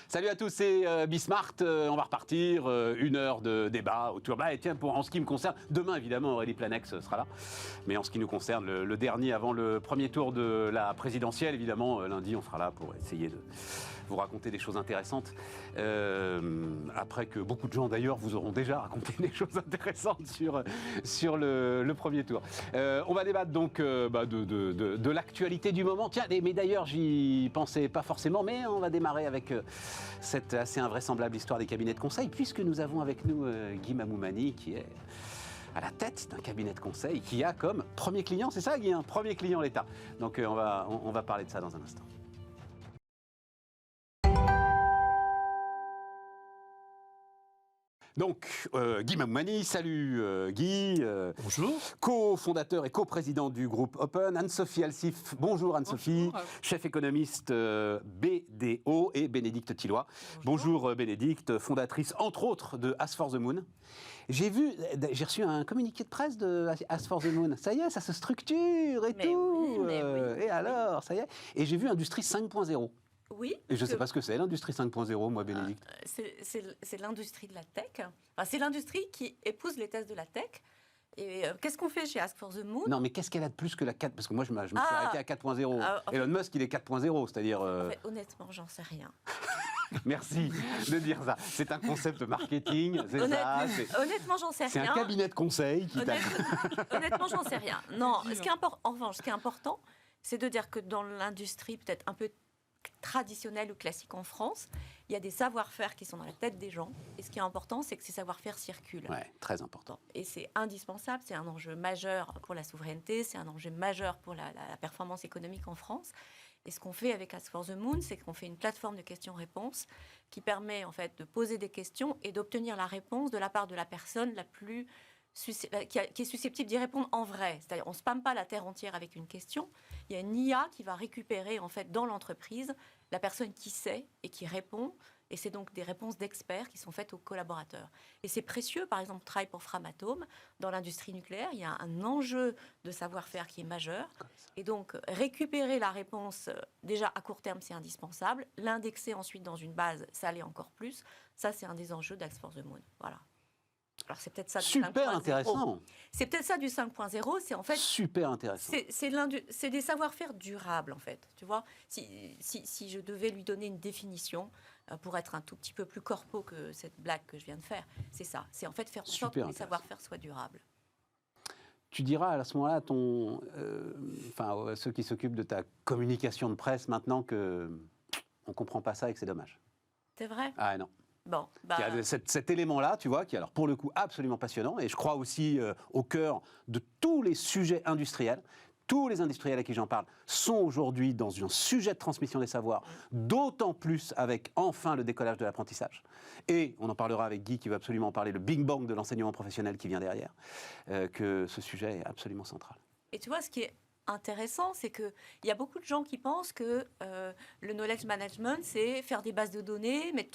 Salut à tous, c'est Bismart. On va repartir. 1 heure de débat autour. Et tiens, en ce qui me concerne, demain évidemment Aurélie Planex sera là. Mais en ce qui nous concerne, le dernier avant le premier tour de la présidentielle, évidemment, lundi, on sera là pour essayer de vous raconter des choses intéressantes. Après que beaucoup de gens d'ailleurs vous auront déjà raconté des choses intéressantes sur le premier tour. On va débattre donc de l'actualité du moment. Tiens, mais d'ailleurs j'y pensais pas forcément, mais on va démarrer avec cette assez invraisemblable histoire des cabinets de conseil, puisque nous avons avec nous Guy Mamoumani qui est à la tête d'un cabinet de conseil qui a comme premier client, c'est ça Guy, un premier client l'État. Donc on va parler de ça dans un instant. Donc, Guy Mamoumani, salut Guy. Bonjour. Co-fondateur et co-président du groupe Open. Anne-Sophie Alsif, bonjour Anne-Sophie. Bonjour. Chef économiste BDO et Bénédicte Tilloy. Bonjour Bénédicte, fondatrice entre autres de As for the Moon. J'ai reçu un communiqué de presse de As for the Moon. Ça y est, ça se structure et tout. Oui, oui. Et alors, ça y est. Et j'ai vu Industrie 5.0. Oui. Et je ne sais pas ce que c'est, l'industrie 5.0, moi, Bénédicte. C'est l'industrie de la tech. Enfin, c'est l'industrie qui épouse les thèses de la tech. Et qu'est-ce qu'on fait chez Ask for the Moon? Non, mais qu'est-ce qu'elle a de plus que la 4? Parce que moi, je me suis arrêté à 4.0. Elon Musk, il est 4.0, c'est-à-dire... En fait, honnêtement, j'en sais rien. Merci de dire ça. C'est un concept marketing, c'est ça. Honnêtement, j'en sais rien. C'est un cabinet de conseil qui t'a... Honnêtement, j'en sais rien. Non, en revanche, ce qui est important, c'est de dire que dans l'industrie peut-être un peu traditionnelle ou classique en France, il y a des savoir-faire qui sont dans la tête des gens. Et ce qui est important, c'est que ces savoir-faire circulent. Ouais, très important. Et c'est indispensable, c'est un enjeu majeur pour la souveraineté, c'est un enjeu majeur pour la performance économique en France. Et ce qu'on fait avec Ask for the Moon, c'est qu'on fait une plateforme de questions-réponses qui permet en fait de poser des questions et d'obtenir la réponse de la part de la personne la plus qui est susceptible d'y répondre en vrai. C'est-à-dire, on ne spamme pas la terre entière avec une question. Il y a une IA qui va récupérer en fait dans l'entreprise la personne qui sait et qui répond. Et c'est donc des réponses d'experts qui sont faites aux collaborateurs. Et c'est précieux. Par exemple, on travaille pour Framatome. Dans l'industrie nucléaire, il y a un enjeu de savoir-faire qui est majeur. Et donc, récupérer la réponse, déjà à court terme, c'est indispensable. L'indexer ensuite dans une base, ça l'est encore plus. Ça, c'est un des enjeux d'Ask for the Moon. Voilà. Alors, c'est peut-être ça du 5.0. Super intéressant. C'est peut-être ça du 5.0. C'est en fait... Super intéressant. C'est des savoir-faire durables, en fait. Tu vois, si je devais lui donner une définition, pour être un tout petit peu plus corpo que cette blague que je viens de faire, c'est ça. C'est en fait faire en sorte que les savoir-faire soient durables. Tu diras à ce moment-là à ceux qui s'occupent de ta communication de presse maintenant que on comprend pas ça et que c'est dommage. C'est vrai? Ah non. Bon, Il y a cet élément-là, tu vois, qui est alors pour le coup absolument passionnant, et je crois aussi au cœur de tous les sujets industriels. Tous les industriels à qui j'en parle sont aujourd'hui dans un sujet de transmission des savoirs, d'autant plus avec enfin le décollage de l'apprentissage. Et on en parlera avec Guy qui veut absolument en parler, le Big Bang de l'enseignement professionnel qui vient derrière, que ce sujet est absolument central. Et tu vois, ce qui est intéressant, c'est qu'il y a beaucoup de gens qui pensent que le knowledge management, c'est faire des bases de données, mettre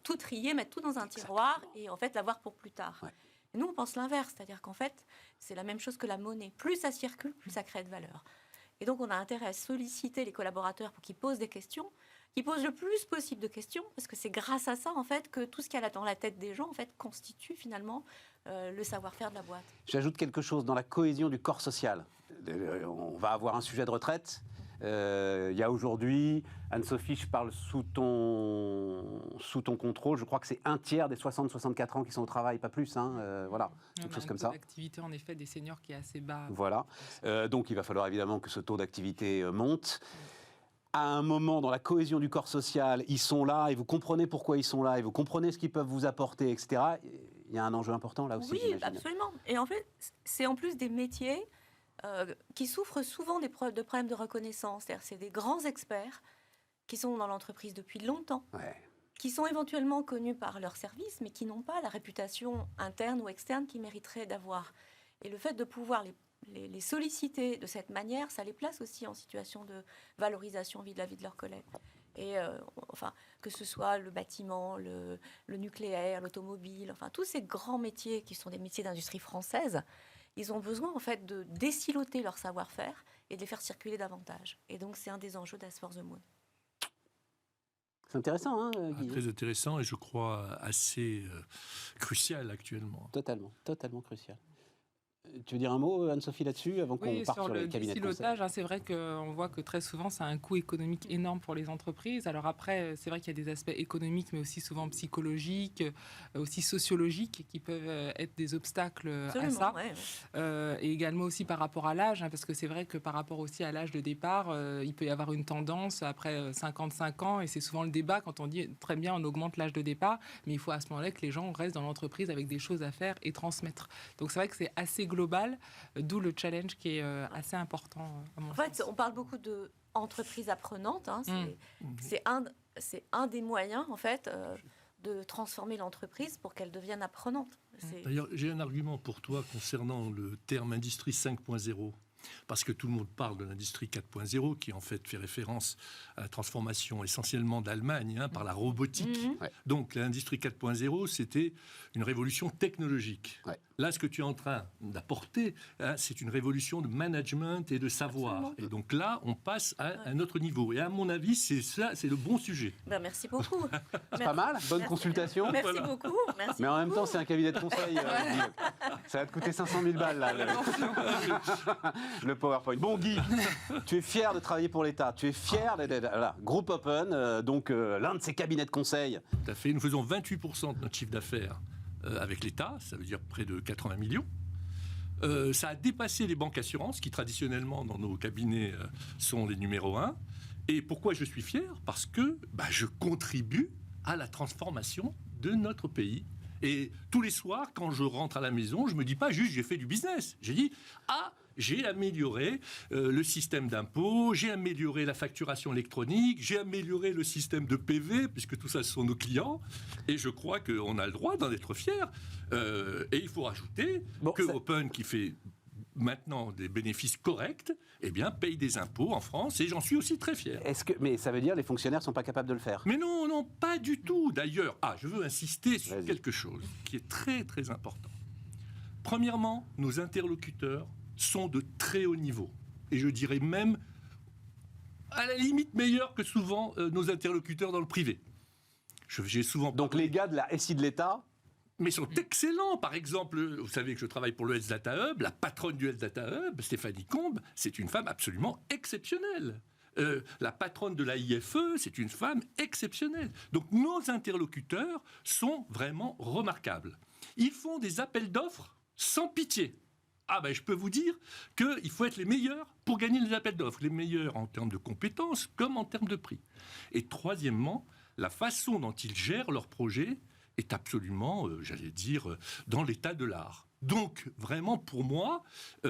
tout trier, mettre tout dans un tiroir et en fait l'avoir pour plus tard. Ouais. Et nous, on pense l'inverse, c'est-à-dire qu'en fait, c'est la même chose que la monnaie. Plus ça circule, plus ça crée de valeur. Et donc, on a intérêt à solliciter les collaborateurs pour qu'ils posent des questions, qu'ils posent le plus possible de questions, parce que c'est grâce à ça, en fait, que tout ce qu'il y a dans la tête des gens, en fait, constitue finalement le savoir-faire de la boîte. J'ajoute quelque chose dans la cohésion du corps social. On va avoir un sujet de retraite. Il y a aujourd'hui, Anne-Sophie, je parle sous ton contrôle, je crois que c'est 1/3 des 60-64 ans qui sont au travail, pas plus, voilà, quelque chose comme ça. L'activité en effet des seniors qui est assez bas. Voilà, donc il va falloir évidemment que ce taux d'activité monte. À un moment, dans la cohésion du corps social, ils sont là et vous comprenez pourquoi ils sont là et vous comprenez ce qu'ils peuvent vous apporter, etc. Il y a un enjeu important là aussi. Oui, absolument. Et en fait, c'est en plus des métiers qui souffrent souvent de problèmes de reconnaissance. C'est-à-dire, c'est des grands experts qui sont dans l'entreprise depuis longtemps, qui sont éventuellement connus par leur service, mais qui n'ont pas la réputation interne ou externe qu'ils mériteraient d'avoir. Et le fait de pouvoir les solliciter de cette manière, ça les place aussi en situation de valorisation vis-à-vis de leurs collègues. Et que ce soit le bâtiment, le nucléaire, l'automobile, tous ces grands métiers qui sont des métiers d'industrie française, ils ont besoin en fait de désiloter leur savoir-faire et de les faire circuler davantage. Et donc c'est un des enjeux d'As for the Moon. C'est intéressant, hein, Guy? Très intéressant et je crois assez crucial actuellement. Totalement crucial. Tu veux dire un mot, Anne-Sophie, là-dessus, avant qu'on parte sur les cabinets de conseil? Silotage, c'est vrai qu'on voit que très souvent, ça a un coût économique énorme pour les entreprises. Alors après, c'est vrai qu'il y a des aspects économiques, mais aussi souvent psychologiques, aussi sociologiques, qui peuvent être des obstacles à ça. Et également aussi par rapport à l'âge, parce que c'est vrai que par rapport aussi à l'âge de départ, il peut y avoir une tendance après 55 ans, et c'est souvent le débat quand on dit très bien, on augmente l'âge de départ, mais il faut à ce moment-là que les gens restent dans l'entreprise avec des choses à faire et transmettre. Donc c'est vrai que c'est assez global, d'où le challenge qui est assez important. En fait, on parle beaucoup d'entreprises apprenantes. Hein, c'est un des moyens, en fait, de transformer l'entreprise pour qu'elle devienne apprenante. D'ailleurs, j'ai un argument pour toi concernant le terme industrie 5.0. Parce que tout le monde parle de l'industrie 4.0, qui en fait fait référence à la transformation essentiellement d'Allemagne par la robotique. Donc l'industrie 4.0, c'était une révolution technologique. Là, ce que tu es en train d'apporter, c'est une révolution de management et de savoir. Absolument. Et donc là, on passe à un autre niveau. Et à mon avis, c'est ça, c'est le bon sujet. Merci beaucoup. C'est pas mal, bonne consultation. Merci beaucoup. Mais en même temps, c'est un cabinet de conseil. Ça va te coûter 500 000 balles, là. Le PowerPoint. Bon, Guy, tu es fier de travailler pour l'État. Tu es fier voilà, Group Open, donc l'un de ces cabinets de conseil. Tout à fait. Nous faisons 28% de notre chiffre d'affaires avec l'État, ça veut dire près de 80 millions. Ça a dépassé les banques assurances, qui traditionnellement, dans nos cabinets, sont les numéros 1. Et pourquoi je suis fier? Parce que je contribue à la transformation de notre pays. Et tous les soirs, quand je rentre à la maison, je ne me dis pas juste j'ai fait du business. J'ai dit j'ai amélioré le système d'impôt, j'ai amélioré la facturation électronique, j'ai amélioré le système de PV, puisque tout ça, ce sont nos clients. Et je crois qu'on a le droit d'en être fier. Et il faut rajouter que Open, qui fait maintenant des bénéfices corrects, paye des impôts en France, et j'en suis aussi très fier. Mais ça veut dire que les fonctionnaires ne sont pas capables de le faire? Mais non, pas du tout. D'ailleurs, je veux insister sur quelque chose qui est très, très important. Premièrement, nos interlocuteurs sont de très haut niveau. Et je dirais même, à la limite, meilleurs que souvent nos interlocuteurs dans le privé. J'ai souvent Donc les gars de la SI de l'État, mais sont excellents. Par exemple, vous savez que je travaille pour le Health Data Hub. La patronne du Health Data Hub, Stéphanie Combe, c'est une femme absolument exceptionnelle. La patronne de la IFE, c'est une femme exceptionnelle. Donc nos interlocuteurs sont vraiment remarquables. Ils font des appels d'offres sans pitié. Je peux vous dire qu'il faut être les meilleurs pour gagner les appels d'offres. Les meilleurs en termes de compétences comme en termes de prix. Et troisièmement, la façon dont ils gèrent leurs projets est absolument, dans l'état de l'art. Donc, vraiment, pour moi, on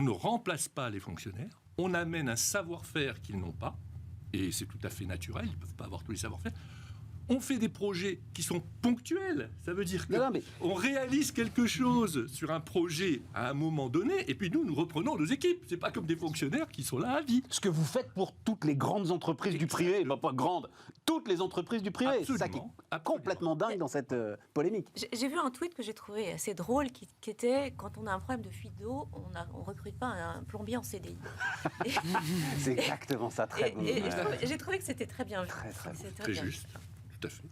ne remplace pas les fonctionnaires. On amène un savoir-faire qu'ils n'ont pas. Et c'est tout à fait naturel, ils ne peuvent pas avoir tous les savoir-faire. On fait des projets qui sont ponctuels. Ça veut dire qu'on réalise quelque chose sur un projet à un moment donné, et puis nous reprenons nos équipes. C'est pas comme des fonctionnaires qui sont là à vie. Ce que vous faites pour toutes les grandes entreprises du privé, pas grandes, toutes les entreprises du privé. C'est ça qui est complètement dingue dans cette polémique. J'ai vu un tweet que j'ai trouvé assez drôle, qui était, quand on a un problème de fuite d'eau, on ne recrute pas un plombier en CDI. C'est exactement ça, très bon. J'ai trouvé que c'était très bien vu. Très juste. Tout à fait.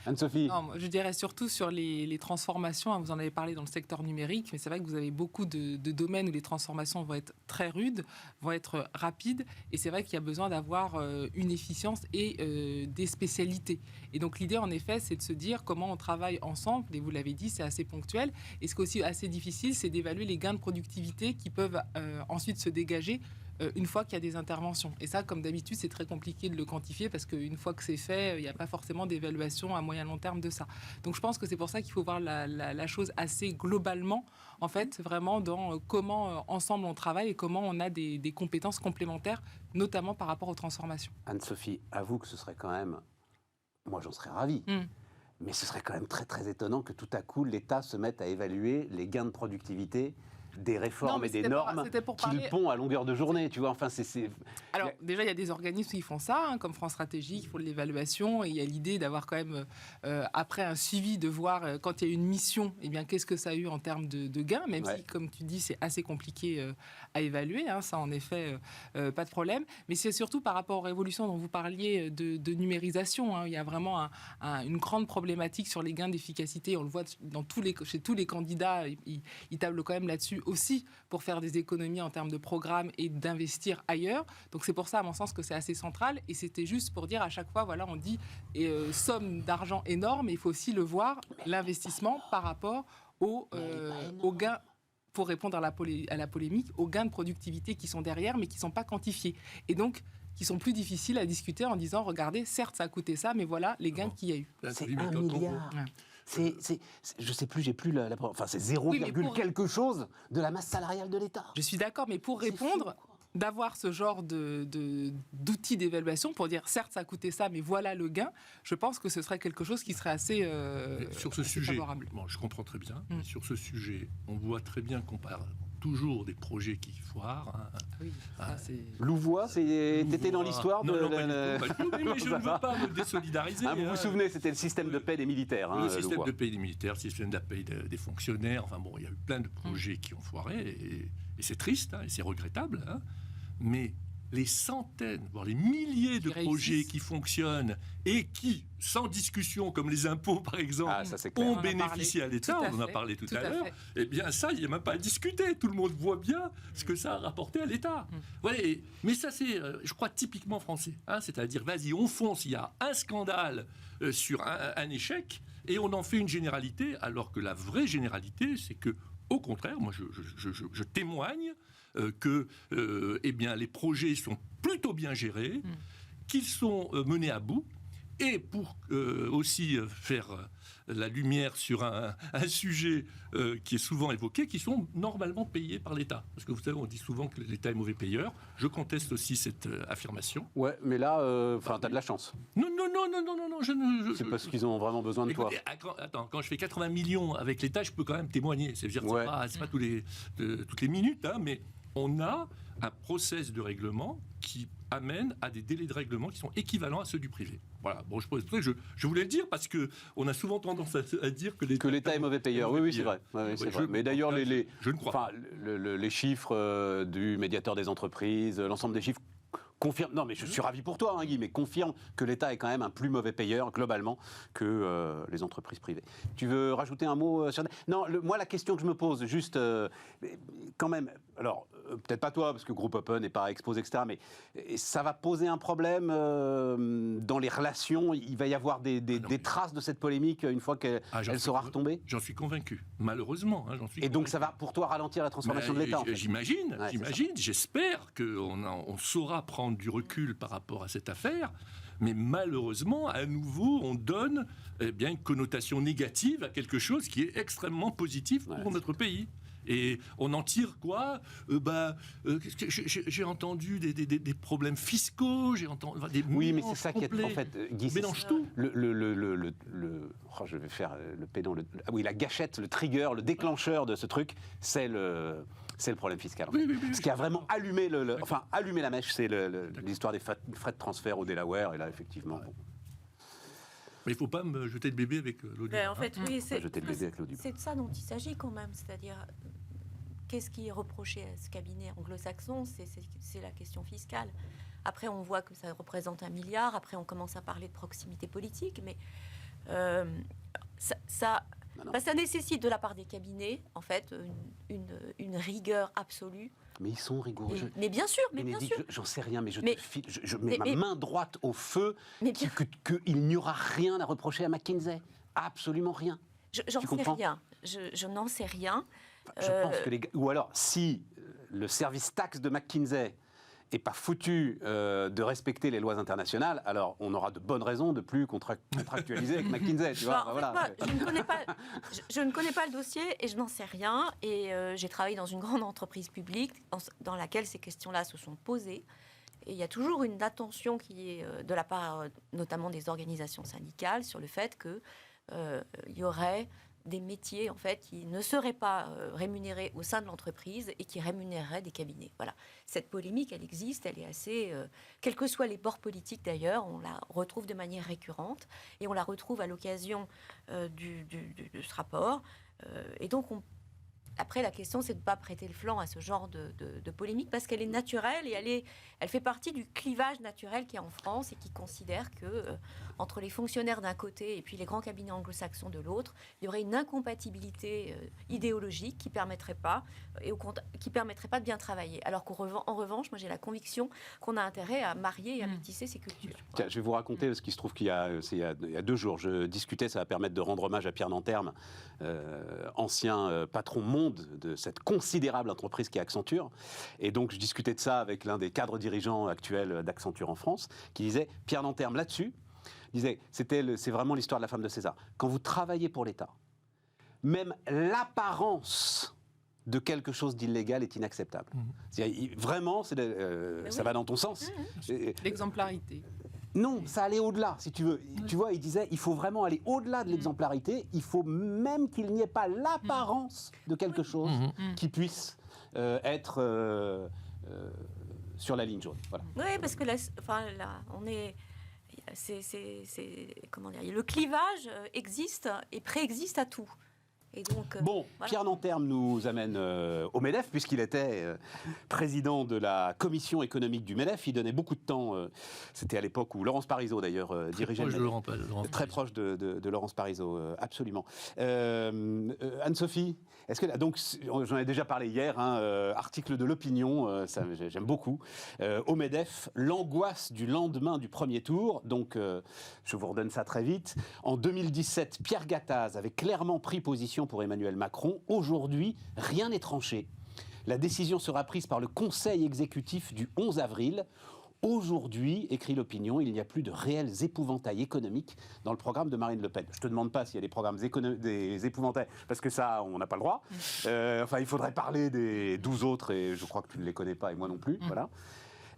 Anne-Sophie? Je dirais surtout sur les transformations. Vous en avez parlé dans le secteur numérique, mais c'est vrai que vous avez beaucoup de domaines où les transformations vont être très rudes, vont être rapides, et c'est vrai qu'il y a besoin d'avoir une efficience et des spécialités. Et donc l'idée, en effet, c'est de se dire comment on travaille ensemble, et vous l'avez dit, c'est assez ponctuel. Et ce qui est aussi assez difficile, c'est d'évaluer les gains de productivité qui peuvent ensuite se dégager une fois qu'il y a des interventions. Et ça, comme d'habitude, c'est très compliqué de le quantifier parce qu'une fois que c'est fait, il n'y a pas forcément d'évaluation à moyen long terme de ça. Donc je pense que c'est pour ça qu'il faut voir la chose assez globalement, en fait, vraiment dans comment ensemble on travaille et comment on a des compétences complémentaires, notamment par rapport aux transformations. Anne-Sophie, avoue que ce serait quand même... Moi, j'en serais ravi. Mais ce serait quand même très, très étonnant que tout à coup, l'État se mette à évaluer les gains de productivité des réformes Non, mais et des c'était normes pour qui parler- le pont à longueur de journée, tu vois. Enfin, c'est... Alors, déjà, il y a des organismes qui font ça, hein, comme France Stratégie, qui font de l'évaluation. Et il y a l'idée d'avoir quand même, après un suivi, de voir quand il y a une mission, eh bien, qu'est-ce que ça a eu en termes de gains, même si, comme tu dis, c'est assez compliqué à évaluer. Hein, ça, en effet, pas de problème. Mais c'est surtout par rapport aux révolutions dont vous parliez de numérisation. Hein. Il y a vraiment une grande problématique sur les gains d'efficacité. On le voit chez tous les candidats. Ils tablent quand même là-dessus aussi pour faire des économies en termes de programmes et d'investir ailleurs. Donc c'est pour ça, à mon sens, que c'est assez central. Et c'était juste pour dire à chaque fois, voilà, on dit somme d'argent énorme, mais il faut aussi le voir, l'investissement par rapport aux gains, pour répondre à la polémique, aux gains de productivité qui sont derrière, mais qui ne sont pas quantifiés. Et donc, qui sont plus difficiles à discuter en disant, regardez, certes, ça a coûté ça, mais voilà les gains qu'il y a eu. C'est 1 milliard. Je sais plus, j'ai plus enfin, c'est 0, Oui, mais quelque chose de la masse salariale de l'État. Je suis d'accord, mais pour répondre, d'avoir ce genre d'outils d'évaluation pour dire, certes, ça a coûté ça, mais voilà le gain, je pense que ce serait quelque chose qui serait assez sur ce sujet, favorable. bon, je comprends très bien, mais sur ce sujet, on voit très bien qu'on parle toujours des projets qui foirent. Hein. Oui, ça, c'est... Louvois, t'étais dans l'histoire de... Non, pas du tout, mais je ne veux pas me désolidariser. Vous vous souvenez, c'était le système de paie des militaires. Le système de paie des militaires, le système de paie des fonctionnaires. Enfin bon, il y a eu plein de projets qui ont foiré, et c'est triste, hein, et c'est regrettable. Hein, mais les centaines, voire les milliers de projets qui fonctionnent et qui, sans discussion, comme les impôts par exemple, ont bénéficié à l'État, on en a parlé tout à l'heure, eh bien ça, il n'y a même pas à discuter. Tout le monde voit bien ce que ça a rapporté à l'État. Ouais, mais ça, c'est, je crois, typiquement français. Hein, c'est-à-dire, vas-y, on fonce, il y a un scandale sur un échec, et on en fait une généralité, alors que la vraie généralité, c'est que, au contraire, moi je témoigne que eh bien, les projets sont plutôt bien gérés, qu'ils sont menés à bout, et pour aussi faire la lumière sur un sujet qui est souvent évoqué, qui sont normalement payés par l'État. Parce que vous savez, on dit souvent que l'État est mauvais payeur. Je conteste aussi cette affirmation. Ouais, mais là, t'as de la chance. Non, c'est parce qu'ils ont vraiment besoin de toi. Attends, quand je fais 80 millions avec l'État, je peux quand même témoigner. C'est-à-dire, c'est pas toutes les minutes, hein, mais on a un process de règlement qui amène à des délais de règlement qui sont équivalents à ceux du privé. Voilà. Bon, je voulais le dire parce que on a souvent tendance à dire que l'État est mauvais payeur. Oui, c'est vrai. C'est vrai. Mais d'ailleurs, je ne crois pas. Les chiffres du médiateur des entreprises, l'ensemble des chiffres confirme. Non, mais je suis ravi pour toi, hein, Guy, mais confirme que l'État est quand même un plus mauvais payeur globalement que les entreprises privées. Tu veux rajouter un mot sur... Non, moi, la question que je me pose, juste quand même, alors peut-être pas toi, parce que Groupe Open n'est pas exposé, etc., mais ça va poser un problème dans les relations. Il va y avoir des traces de cette polémique une fois qu'elle sera retombée. J'en suis convaincu, malheureusement. Hein, Et donc ça va pour toi ralentir la transformation de l'État, en fait. J'imagine, j'espère qu'on saura prendre du recul par rapport à cette affaire, mais malheureusement, à nouveau, on donne une connotation négative à quelque chose qui est extrêmement positif pour notre pays. Et on en tire quoi j'ai entendu des problèmes fiscaux, j'ai entendu des... Oui, mais c'est ça qui est... En fait, Guy, mélange tout. Je vais faire le pédant. La gâchette, le trigger, le déclencheur de ce truc, c'est le problème fiscal. En fait. Oui. Ce qui a vraiment allumé allumé la mèche, c'est l'histoire des frais de transfert au Delaware. Et là, effectivement... Bon. Mais il ne faut pas me jeter le bébé avec l'eau du bain. En fait, oui, c'est de ça dont il s'agit quand même. C'est-à-dire, qu'est-ce qui est reproché à ce cabinet anglo-saxon ? C'est la question fiscale. Après, on voit que ça représente 1 milliard. Après, on commence à parler de proximité politique. Mais ça nécessite de la part des cabinets, en fait, une rigueur absolue. Mais ils sont rigoureux. Mais bien sûr, J'en sais rien, mais je mets ma main droite au feu qu'il n'y aura rien à reprocher à McKinsey. Absolument rien. J'en sais rien. Je n'en sais rien. Je pense que ou alors, si le service taxe de McKinsey n'est pas foutu de respecter les lois internationales, alors on aura de bonnes raisons de plus contractualiser avec McKinsey. Tu vois, je ne connais pas le dossier et je n'en sais rien. Et j'ai travaillé dans une grande entreprise publique dans laquelle ces questions-là se sont posées. Et il y a toujours une attention qui est de la part notamment des organisations syndicales sur le fait qu'il y aurait des métiers en fait qui ne seraient pas rémunérés au sein de l'entreprise et qui rémunéreraient des cabinets. Voilà. Cette polémique, elle existe, elle est assez... quels que soient les bords politiques d'ailleurs, on la retrouve de manière récurrente et on la retrouve à l'occasion de ce rapport. Et donc, après, la question, c'est de ne pas prêter le flanc à ce genre de polémique parce qu'elle est naturelle et elle fait partie du clivage naturel qu'il y a en France et qui considère que entre les fonctionnaires d'un côté et puis les grands cabinets anglo-saxons de l'autre, il y aurait une incompatibilité idéologique qui ne permettrait pas de bien travailler. Alors qu'en revanche, moi j'ai la conviction qu'on a intérêt à marier et à métisser ces cultures. Tiens, je vais vous raconter ce qui se trouve il y a 2 jours. Je discutais, ça va permettre de rendre hommage à Pierre Nanterme, ancien patron monde de cette considérable entreprise qui est Accenture. Et donc je discutais de ça avec l'un des cadres dirigeants actuels d'Accenture en France, qui disait, Pierre Nanterme là-dessus, disait, c'est vraiment l'histoire de la femme de César. Quand vous travaillez pour l'État, même l'apparence de quelque chose d'illégal est inacceptable. Vraiment, ça va dans ton sens. L'exemplarité. Non, ça allait au-delà, si tu veux. Tu vois, il disait, il faut vraiment aller au-delà de l'exemplarité. Il faut même qu'il n'y ait pas l'apparence de quelque chose qui puisse être sur la ligne jaune. Voilà. Oui, parce que là, on est... comment dire, le clivage existe et préexiste à tout. Et donc, bon, voilà. Pierre Nanterme nous amène au MEDEF, puisqu'il était président de la commission économique du MEDEF. Il donnait beaucoup de temps, c'était à l'époque où Laurence Parisot d'ailleurs dirigeait le MEDEF. Très proche de Laurence Parisot, absolument. Anne-Sophie, est-ce que donc j'en ai déjà parlé hier, article de l'Opinion, ça j'aime beaucoup. Au MEDEF, l'angoisse du lendemain du premier tour. Donc, je vous redonne ça très vite. En 2017, Pierre Gattaz avait clairement pris position pour Emmanuel Macron. Aujourd'hui, rien n'est tranché. La décision sera prise par le Conseil exécutif du 11 avril. Aujourd'hui, écrit l'Opinion, il n'y a plus de réels épouvantails économiques dans le programme de Marine Le Pen. Je ne te demande pas s'il y a des programmes des épouvantails, parce que ça, on n'a pas le droit. Il faudrait parler des 12 autres, et je crois que tu ne les connais pas, et moi non plus. Voilà.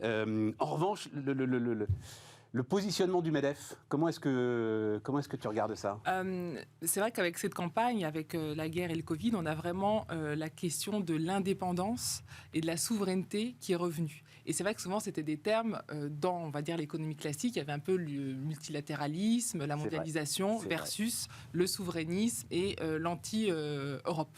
En revanche, le positionnement du MEDEF, comment est-ce que tu regardes ça ? C'est vrai qu'avec cette campagne, avec la guerre et le Covid, on a vraiment la question de l'indépendance et de la souveraineté qui est revenue. Et c'est vrai que souvent, c'était des termes dans, on va dire, l'économie classique. Il y avait un peu le multilatéralisme, la mondialisation versus le souverainisme et l'anti-Europe.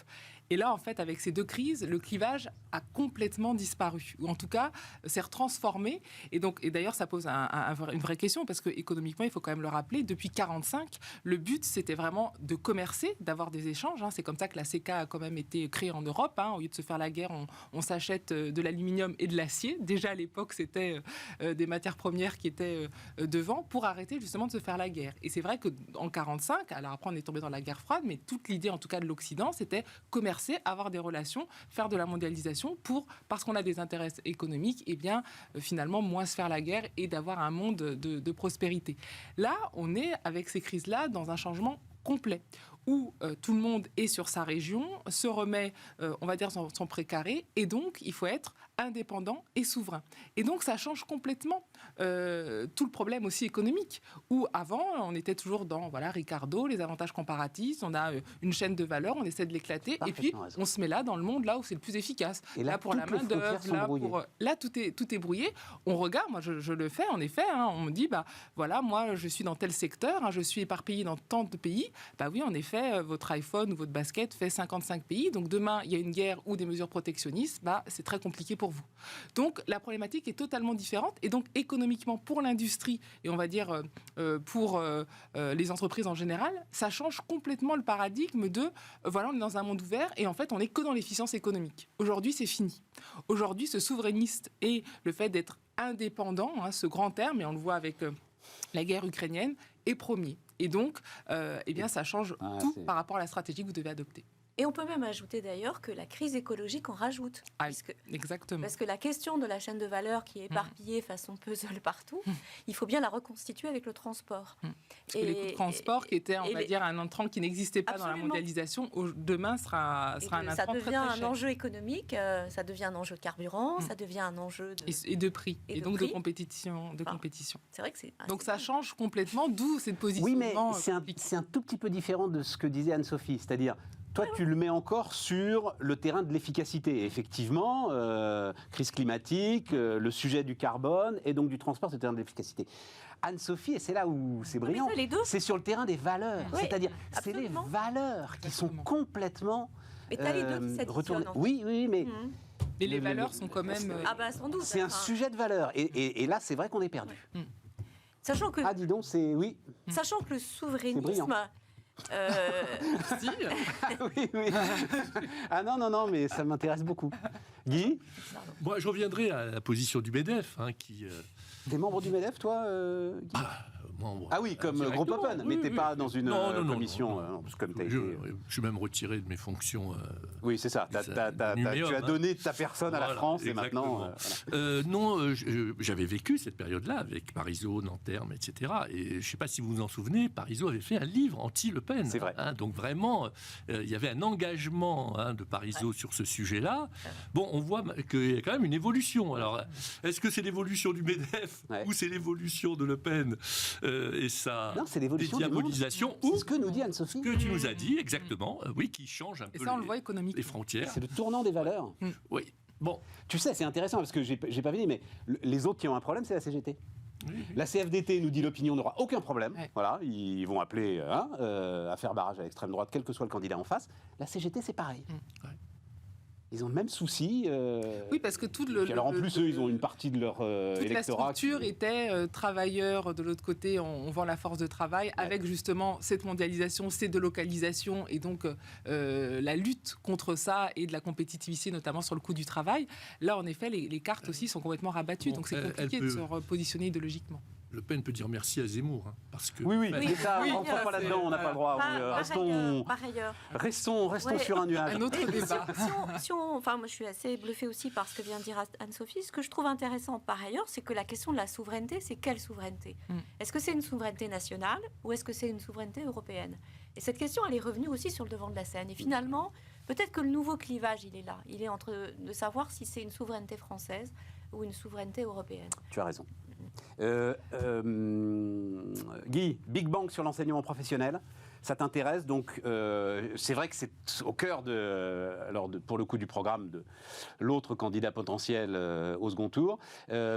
Et là, en fait, avec ces 2 crises, le clivage a complètement disparu, ou en tout cas s'est transformé. Et d'ailleurs, ça pose une vraie question, parce que économiquement, il faut quand même le rappeler, depuis 1945, le but, c'était vraiment de commercer, d'avoir des échanges. C'est comme ça que la CECA a quand même été créée en Europe. Au lieu de se faire la guerre, on s'achète de l'aluminium et de l'acier. Déjà à l'époque, c'était des matières premières qui étaient devant pour arrêter justement de se faire la guerre. Et c'est vrai qu'en 1945, alors après on est tombé dans la guerre froide, mais toute l'idée en tout cas de l'Occident, c'était commercer, avoir des relations, faire de la mondialisation parce qu'on a des intérêts économiques, et bien finalement moins se faire la guerre et d'avoir un monde de prospérité. Là, on est avec ces crises-là dans un changement complet où tout le monde est sur sa région, se remet, on va dire, son précaré, et donc il faut être indépendant et souverain. Et donc ça change complètement tout le problème aussi économique, où avant on était toujours dans Ricardo, les avantages comparatifs, on a une chaîne de valeur, on essaie de l'éclater, et puis on se met là dans le monde là où c'est le plus efficace. Et là pour la main d'œuvre, là tout est brouillé. On regarde, moi je le fais en effet, on me dit moi je suis dans tel secteur, je suis éparpillé dans tant de pays. Oui, en effet, votre iPhone ou votre basket fait 55 pays, donc demain il y a une guerre ou des mesures protectionnistes, c'est très compliqué pour vous. Donc la problématique est totalement différente, et donc économiquement pour l'industrie et on va dire pour les entreprises en général, ça change complètement le paradigme de on est dans un monde ouvert et en fait on n'est que dans l'efficience économique. Aujourd'hui c'est fini. Aujourd'hui ce souverainiste et le fait d'être indépendant, ce grand terme, et on le voit avec la guerre ukrainienne, est premier. Et donc, ça change tout par rapport à la stratégie que vous devez adopter. Et on peut même ajouter d'ailleurs que la crise écologique en rajoute. Exactement. Parce que la question de la chaîne de valeur qui est éparpillée façon puzzle partout, il faut bien la reconstituer avec le transport. Parce que les coûts de transport, qui étaient, on va dire, un entrant qui n'existait pas dans la mondialisation, demain sera un entrant très, très cher. Ça devient un enjeu économique, ça devient un enjeu de carburant, ça devient un enjeu de... Et de prix, et donc de compétition. C'est vrai que c'est... Donc ça change complètement, d'où cette position. Oui, mais c'est un tout petit peu différent de ce que disait Anne-Sophie, c'est-à-dire... Toi, tu le mets encore sur le terrain de l'efficacité. Effectivement, crise climatique, le sujet du carbone et donc du transport, c'est le terrain de l'efficacité. Anne-Sophie, et c'est là où c'est brillant, c'est sur le terrain des valeurs. Oui, c'est-à-dire, absolument. c'est les valeurs qui sont complètement mais t'as les deux qui s'additionnent. Oui, mais... Mais les valeurs sont quand même... sans doute. C'est un sujet de valeur. Et là, c'est vrai qu'on est perdu. Sachant que... Ah, dis donc, c'est... Oui. Sachant que le souverainisme... Oui. Ah non, mais ça m'intéresse beaucoup. Guy ? Moi, je reviendrai à la position du MEDEF, qui... T'es membre du MEDEF, toi, Guy ? Ah oui, comme Groupe Open, mais t'es pas dans une commission, parce que comme t'as été... Je suis même retiré de mes fonctions. Oui, c'est ça. Tu as donné ta personne à la France, exactement. Et maintenant... j'avais vécu cette période-là avec Parisot, Nanterme, etc. Et je ne sais pas si vous vous en souvenez, Parisot avait fait un livre anti-Le Pen. C'est vrai. Donc vraiment, il y avait un engagement de Parisot sur ce sujet-là. Bon, on voit qu'il y a quand même une évolution. Alors, est-ce que c'est l'évolution du MEDEF ou c'est l'évolution de Le Pen et sa dédiabolisation, c'est ce que nous dit Anne-Sophie. Que tu nous as dit, exactement, oui, qui change un peu on le voit économiquement. Les frontières. C'est le tournant des valeurs. Oui. Bon. Tu sais, c'est intéressant parce que j'ai pas fini, mais les autres qui ont un problème, c'est la CGT. La CFDT nous dit l'opinion n'aura aucun problème. Voilà, ils vont appeler à faire barrage à l'extrême droite, quel que soit le candidat en face. La CGT, c'est pareil. Ils ont le même souci. Oui, parce que tout le... alors en plus, eux, ils ont une partie de leur toute électorat... la structure était travailleurs, de l'autre côté, on vend la force de travail, avec justement cette mondialisation, ces délocalisations, et donc la lutte contre ça et de la compétitivité, notamment sur le coût du travail. Là, en effet, les cartes aussi sont complètement rabattues, donc c'est compliqué de se repositionner idéologiquement. Le Pen peut dire merci à Zemmour, parce que... Oui, mais ça, on ne pas là-dedans, on n'a pas le droit. Restons sur un nuage. Un autre débat. Moi, je suis assez bluffée aussi par ce que vient de dire Anne-Sophie. Ce que je trouve intéressant par ailleurs, c'est que la question de la souveraineté, c'est quelle souveraineté ? Est-ce que c'est une souveraineté nationale ou est-ce que c'est une souveraineté européenne ? Et cette question, elle est revenue aussi sur le devant de la scène. Et finalement, peut-être que le nouveau clivage, il est là. Il est entre de savoir si c'est une souveraineté française ou une souveraineté européenne. Tu as raison. Guy, Big Bang sur l'enseignement professionnel, ça t'intéresse, donc c'est vrai que c'est au cœur pour le coup du programme de l'autre candidat potentiel au second tour.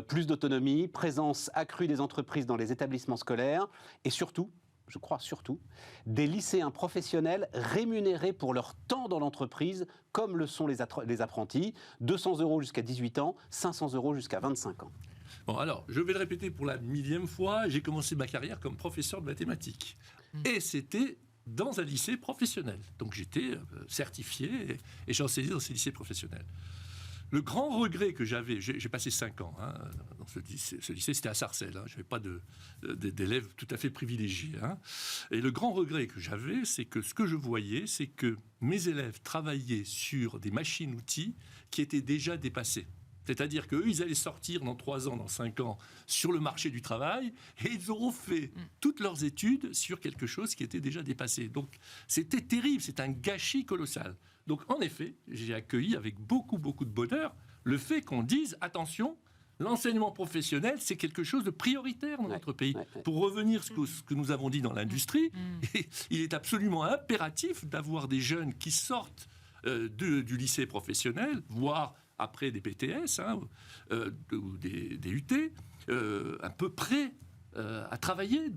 Plus d'autonomie, présence accrue des entreprises dans les établissements scolaires et surtout, je crois surtout, des lycéens professionnels rémunérés pour leur temps dans l'entreprise, comme le sont les apprentis, 200 € jusqu'à 18 ans, 500 € jusqu'à 25 ans. Bon, alors, je vais le répéter pour la 1000e fois, j'ai commencé ma carrière comme professeur de mathématiques. Et c'était dans un lycée professionnel. Donc j'étais certifié et j'enseignais dans ces lycées professionnels. Le grand regret que j'avais, j'ai passé 5 ans dans ce lycée, c'était à Sarcelles, je n'avais pas d'élèves tout à fait privilégiés. Et le grand regret que j'avais, c'est que ce que je voyais, c'est que mes élèves travaillaient sur des machines-outils qui étaient déjà dépassées. C'est-à-dire qu'eux, ils allaient sortir dans 3 ans, dans 5 ans, sur le marché du travail, et ils auront fait toutes leurs études sur quelque chose qui était déjà dépassé. Donc, c'était terrible, c'est un gâchis colossal. Donc, en effet, j'ai accueilli avec beaucoup, beaucoup de bonheur le fait qu'on dise, attention, l'enseignement professionnel, c'est quelque chose de prioritaire dans notre pays. Pour revenir à ce que nous avons dit dans l'industrie, il est absolument impératif d'avoir des jeunes qui sortent du lycée professionnel, voire après des BTS ou des UT, un peu prêts à travailler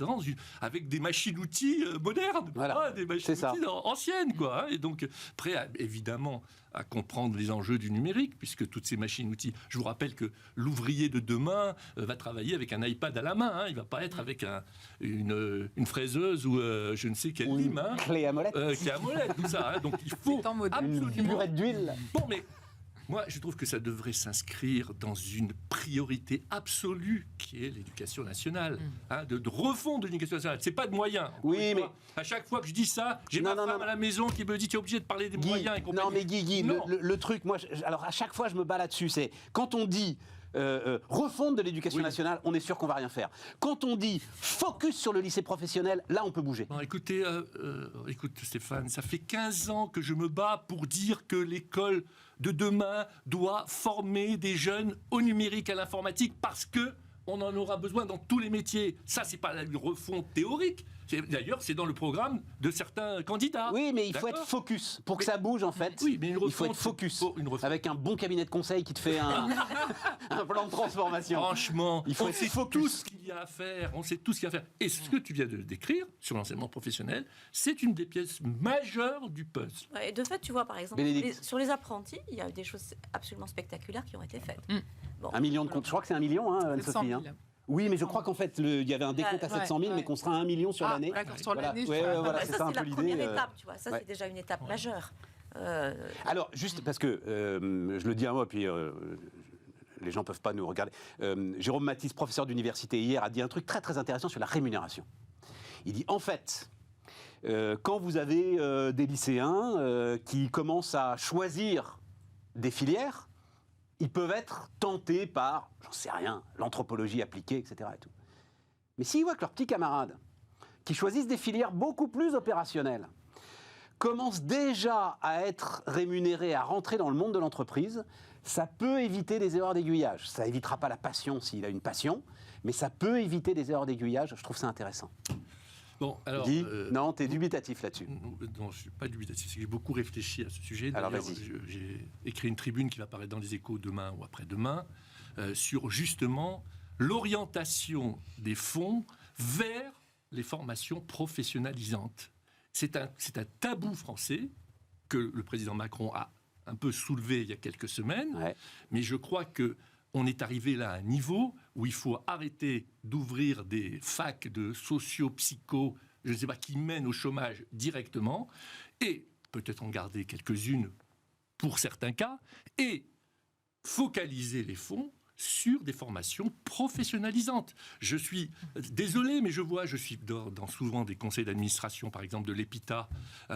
avec des machines-outils modernes, des machines-outils anciennes, et donc prêts évidemment à comprendre les enjeux du numérique, puisque toutes ces machines-outils, je vous rappelle que l'ouvrier de demain va travailler avec un iPad à la main, il ne va pas être avec une fraiseuse ou je ne sais quelle lime. Clé à molette. Clé à molette, tout ça. Donc il faut une burette d'huile. Bon, mais Moi, je trouve que ça devrait s'inscrire dans une priorité absolue qui est l'éducation nationale. De refondre l'éducation nationale. C'est pas de moyens. Oui, mais... À chaque fois que je dis ça, j'ai ma femme à la maison qui me dit tu es obligé de parler des moyens et compagnie. Non, mais Guy, le truc, moi, alors à chaque fois, je me bats là-dessus. C'est quand on dit refonte de l'éducation nationale, on est sûr qu'on va rien faire. Quand on dit focus sur le lycée professionnel, là, on peut bouger. Non, écoutez, écoute Stéphane, ça fait 15 ans que je me bats pour dire que l'école de demain doit former des jeunes au numérique, à l'informatique, parce que on en aura besoin dans tous les métiers. Ça, c'est pas une refonte théorique. D'ailleurs, c'est dans le programme de certains candidats. Oui, mais il faut être focus. Pour que ça bouge, en fait, oui, mais il faut être focus. Avec un bon cabinet de conseil qui te fait un plan de transformation. Franchement, il faut on sait tout ce qu'il y a à faire. On sait tout ce qu'il y a à faire. Et ce que tu viens de décrire sur l'enseignement professionnel, c'est une des pièces majeures du puzzle. Et de fait, tu vois, par exemple, sur les apprentis, il y a eu des choses absolument spectaculaires qui ont été faites. Bon, 1 million de comptes. Je crois que c'est 1 million, Anne-Sophie. Oui, mais je crois qu'en fait, il y avait un décompte à 700 000, mais qu'on sera à 1 million sur l'année. D'accord, sur l'année. Voilà, ça, c'est la première étape, tu vois. Ça, c'est déjà une étape majeure. Alors, juste parce que je le dis un mot, puis les gens ne peuvent pas nous regarder. Jérôme Matisse, professeur d'université hier, a dit un truc très très intéressant sur la rémunération. Il dit, en fait, quand vous avez des lycéens qui commencent à choisir des filières, ils peuvent être tentés par, j'en sais rien, l'anthropologie appliquée, etc. Et tout. Mais s'ils voient que leurs petits camarades, qui choisissent des filières beaucoup plus opérationnelles, commencent déjà à être rémunérés, à rentrer dans le monde de l'entreprise, ça peut éviter des erreurs d'aiguillage. Ça évitera pas la passion s'il a une passion, mais ça peut éviter des erreurs d'aiguillage. Je trouve ça intéressant. Bon, alors, Guy, non, tu es dubitatif là-dessus. Non, je ne suis pas dubitatif, c'est que j'ai beaucoup réfléchi à ce sujet. Alors, d'ailleurs, vas-y. j'ai écrit une tribune qui va paraître dans les Échos demain ou après-demain sur justement l'orientation des fonds vers les formations professionnalisantes. C'est un tabou français que le président Macron a un peu soulevé il y a quelques semaines, mais je crois que on est arrivé là à un niveau où il faut arrêter d'ouvrir des facs de socio-psycho, je ne sais pas, qui mènent au chômage directement, et peut-être en garder quelques-unes pour certains cas, et focaliser les fonds sur des formations professionnalisantes. Je suis désolé, mais je suis dans souvent des conseils d'administration, par exemple de l'EPITA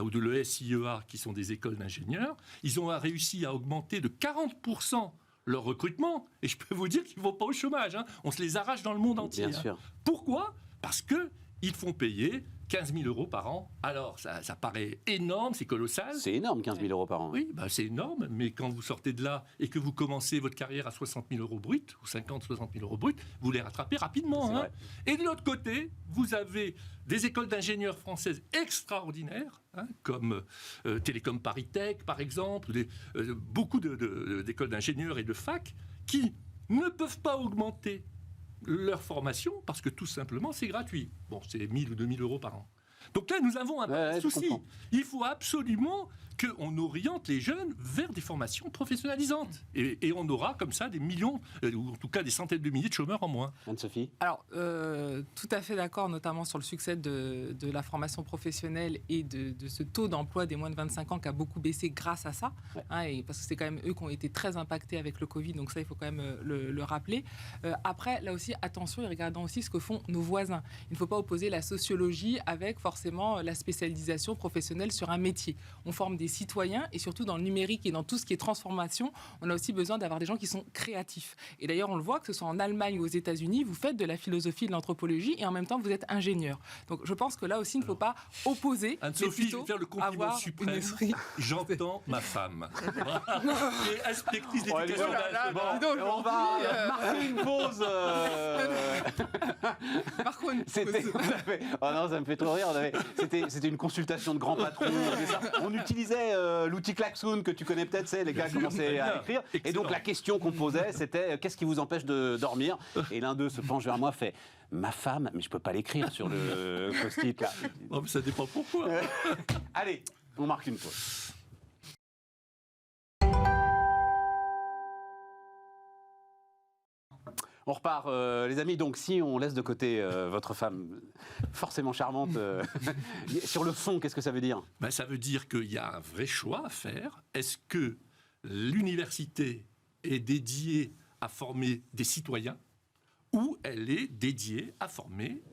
ou de l'ESIEA, qui sont des écoles d'ingénieurs. Ils ont réussi à augmenter de 40% leur recrutement, et je peux vous dire qu'ils ne vont pas au chômage. On se les arrache dans le monde entier. Bien sûr. Pourquoi ? Parce qu'ils font payer 15 000 euros par an. Alors, ça paraît énorme, c'est colossal. C'est énorme, 15 000 euros par an. Oui, c'est énorme, mais quand vous sortez de là et que vous commencez votre carrière à 60 000 euros brut, ou 50-60 000 euros brut, vous les rattrapez rapidement. Et de l'autre côté, vous avez des écoles d'ingénieurs françaises extraordinaires, comme Télécom Paris-Tech, par exemple, beaucoup d'écoles d'ingénieurs et de facs, qui ne peuvent pas augmenter leur formation parce que tout simplement c'est gratuit. Bon, c'est 1 000 ou 2 000 euros par an. Donc là, nous avons un souci. Il faut absolument qu'on oriente les jeunes vers des formations professionnalisantes. Et on aura comme ça des millions, ou en tout cas des centaines de milliers de chômeurs en moins. Anne-Sophie ? Alors, tout à fait d'accord, notamment sur le succès de la formation professionnelle et de ce taux d'emploi des moins de 25 ans qui a beaucoup baissé grâce à ça. Et parce que c'est quand même eux qui ont été très impactés avec le Covid, donc ça, il faut quand même le rappeler. Après, là aussi, attention, et regardons aussi ce que font nos voisins. Il ne faut pas opposer la sociologie avec forcément la spécialisation professionnelle sur un métier. On forme des citoyens, et surtout dans le numérique et dans tout ce qui est transformation, on a aussi besoin d'avoir des gens qui sont créatifs. Et d'ailleurs, on le voit, que ce soit en Allemagne ou aux États-Unis, vous faites de la philosophie de l'anthropologie et en même temps, vous êtes ingénieur. Donc, je pense que là aussi, il ne faut pas opposer. Anne-Sophie, je vais faire le compliment suprême. J'entends ma femme. Et inspectrice d'éducation. On va marquer une pause. Marquons une pause. Oh non, ça me fait trop rire. C'était une consultation de grands patrons. On utilisait l'outil Klaxoon que tu connais peut-être, les gars commençaient à écrire. Et donc la question qu'on posait, c'était qu'est-ce qui vous empêche de dormir ? Et l'un d'eux se penche vers moi, fait ma femme, mais je peux pas l'écrire sur le post-it là. Oh, mais ça dépend pourquoi. Allez, on marque une pause. On repart, les amis. Donc, si on laisse de côté votre femme forcément charmante, sur le fond, qu'est-ce que ça veut dire ? Ça veut dire qu'il y a un vrai choix à faire. Est-ce que l'université est dédiée à former des citoyens ou elle est dédiée à former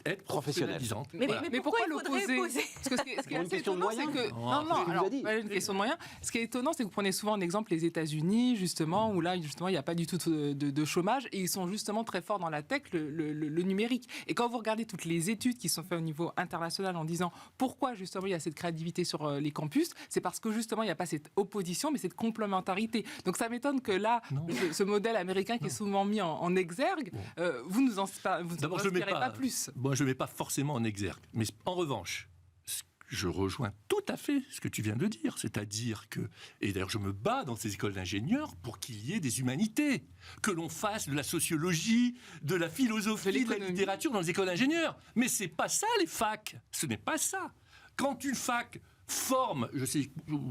être professionnalisantes. Mais pourquoi l'opposer? opposer? Parce que ce qui est Une assez question de étonnant, c'est moyens. que... ce qu'il vous a dit. Une question de moyens. Ce qui est étonnant, c'est que vous prenez souvent en exemple les États-Unis, justement, où là, justement, il n'y a pas du tout de chômage, et ils sont justement très forts dans la tech, le numérique. Et quand vous regardez toutes les études qui sont faites au niveau international en disant pourquoi, justement, il y a cette créativité sur les campus, c'est parce que, justement, il n'y a pas cette opposition, mais cette complémentarité. Donc ça m'étonne que là, ce modèle américain qui est souvent mis en exergue, vous nous en inspirez pas plus. Moi, je ne mets pas forcément en exergue. Mais en revanche, je rejoins tout à fait ce que tu viens de dire. C'est-à-dire que, et d'ailleurs je me bats dans ces écoles d'ingénieurs pour qu'il y ait des humanités. Que l'on fasse de la sociologie, de la philosophie, de la littérature dans les écoles d'ingénieurs. Mais ce n'est pas ça les facs. Ce n'est pas ça. Quand une fac forme,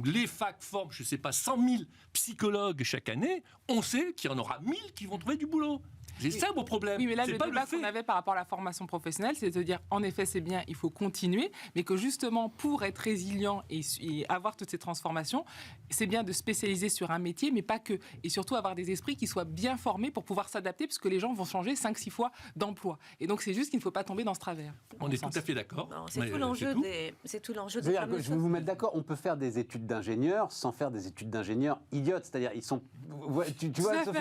les facs forment, 100 000 psychologues chaque année, on sait qu'il y en aura 1000 qui vont trouver du boulot. C'est ça mon problème. Oui, mais là, c'est le pas débat qu'on avait par rapport à la formation professionnelle, c'est de dire, en effet, c'est bien, il faut continuer, mais que justement, pour être résilient et avoir toutes ces transformations, c'est bien de spécialiser sur un métier, mais pas que. Et surtout, avoir des esprits qui soient bien formés pour pouvoir s'adapter, puisque les gens vont changer 5-6 fois d'emploi. Et donc, c'est juste qu'il ne faut pas tomber dans ce travers. On est tout à fait d'accord. C'est tout l'enjeu des... Je vais vous mettre d'accord, on peut faire des études d'ingénieur sans faire des études d'ingénieur idiotes. C'est-à-dire, ils sont... Tu vois, Sophie,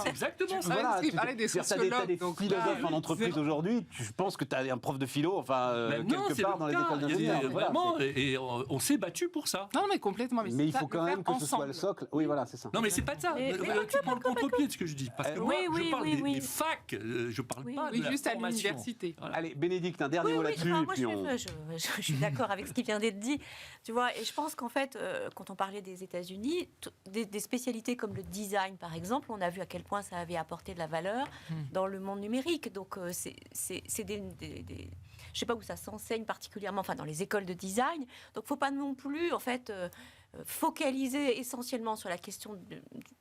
c'est exactement ça. Voilà, des sociologues. T'as des philosophes en entreprise aujourd'hui, je pense que tu as un prof de philo, quelque part dans les écoles d'ingénieurs. Vraiment, et on s'est battu pour ça. Non, mais complètement. Mais il faut quand même que ce soit le socle. Oui, voilà, c'est ça. Non, mais c'est pas de ça. Tu prends le contre-pied de ce que je dis. Parce que moi, je parle des facs, je parle pas de la juste à formation. l'université. Allez, Bénédicte, un dernier mot là-dessus. Moi, je suis d'accord avec ce qui vient d'être dit. Tu vois, et je pense qu'en fait, quand on parlait des États-Unis, des spécialités comme le design, par exemple, on a vu à quel point ça avait apporté de la valeur dans le monde numérique. Donc, c'est je ne sais pas où ça s'enseigne particulièrement, enfin, dans les écoles de design. Donc, il ne faut pas non plus, en fait, focaliser essentiellement sur la question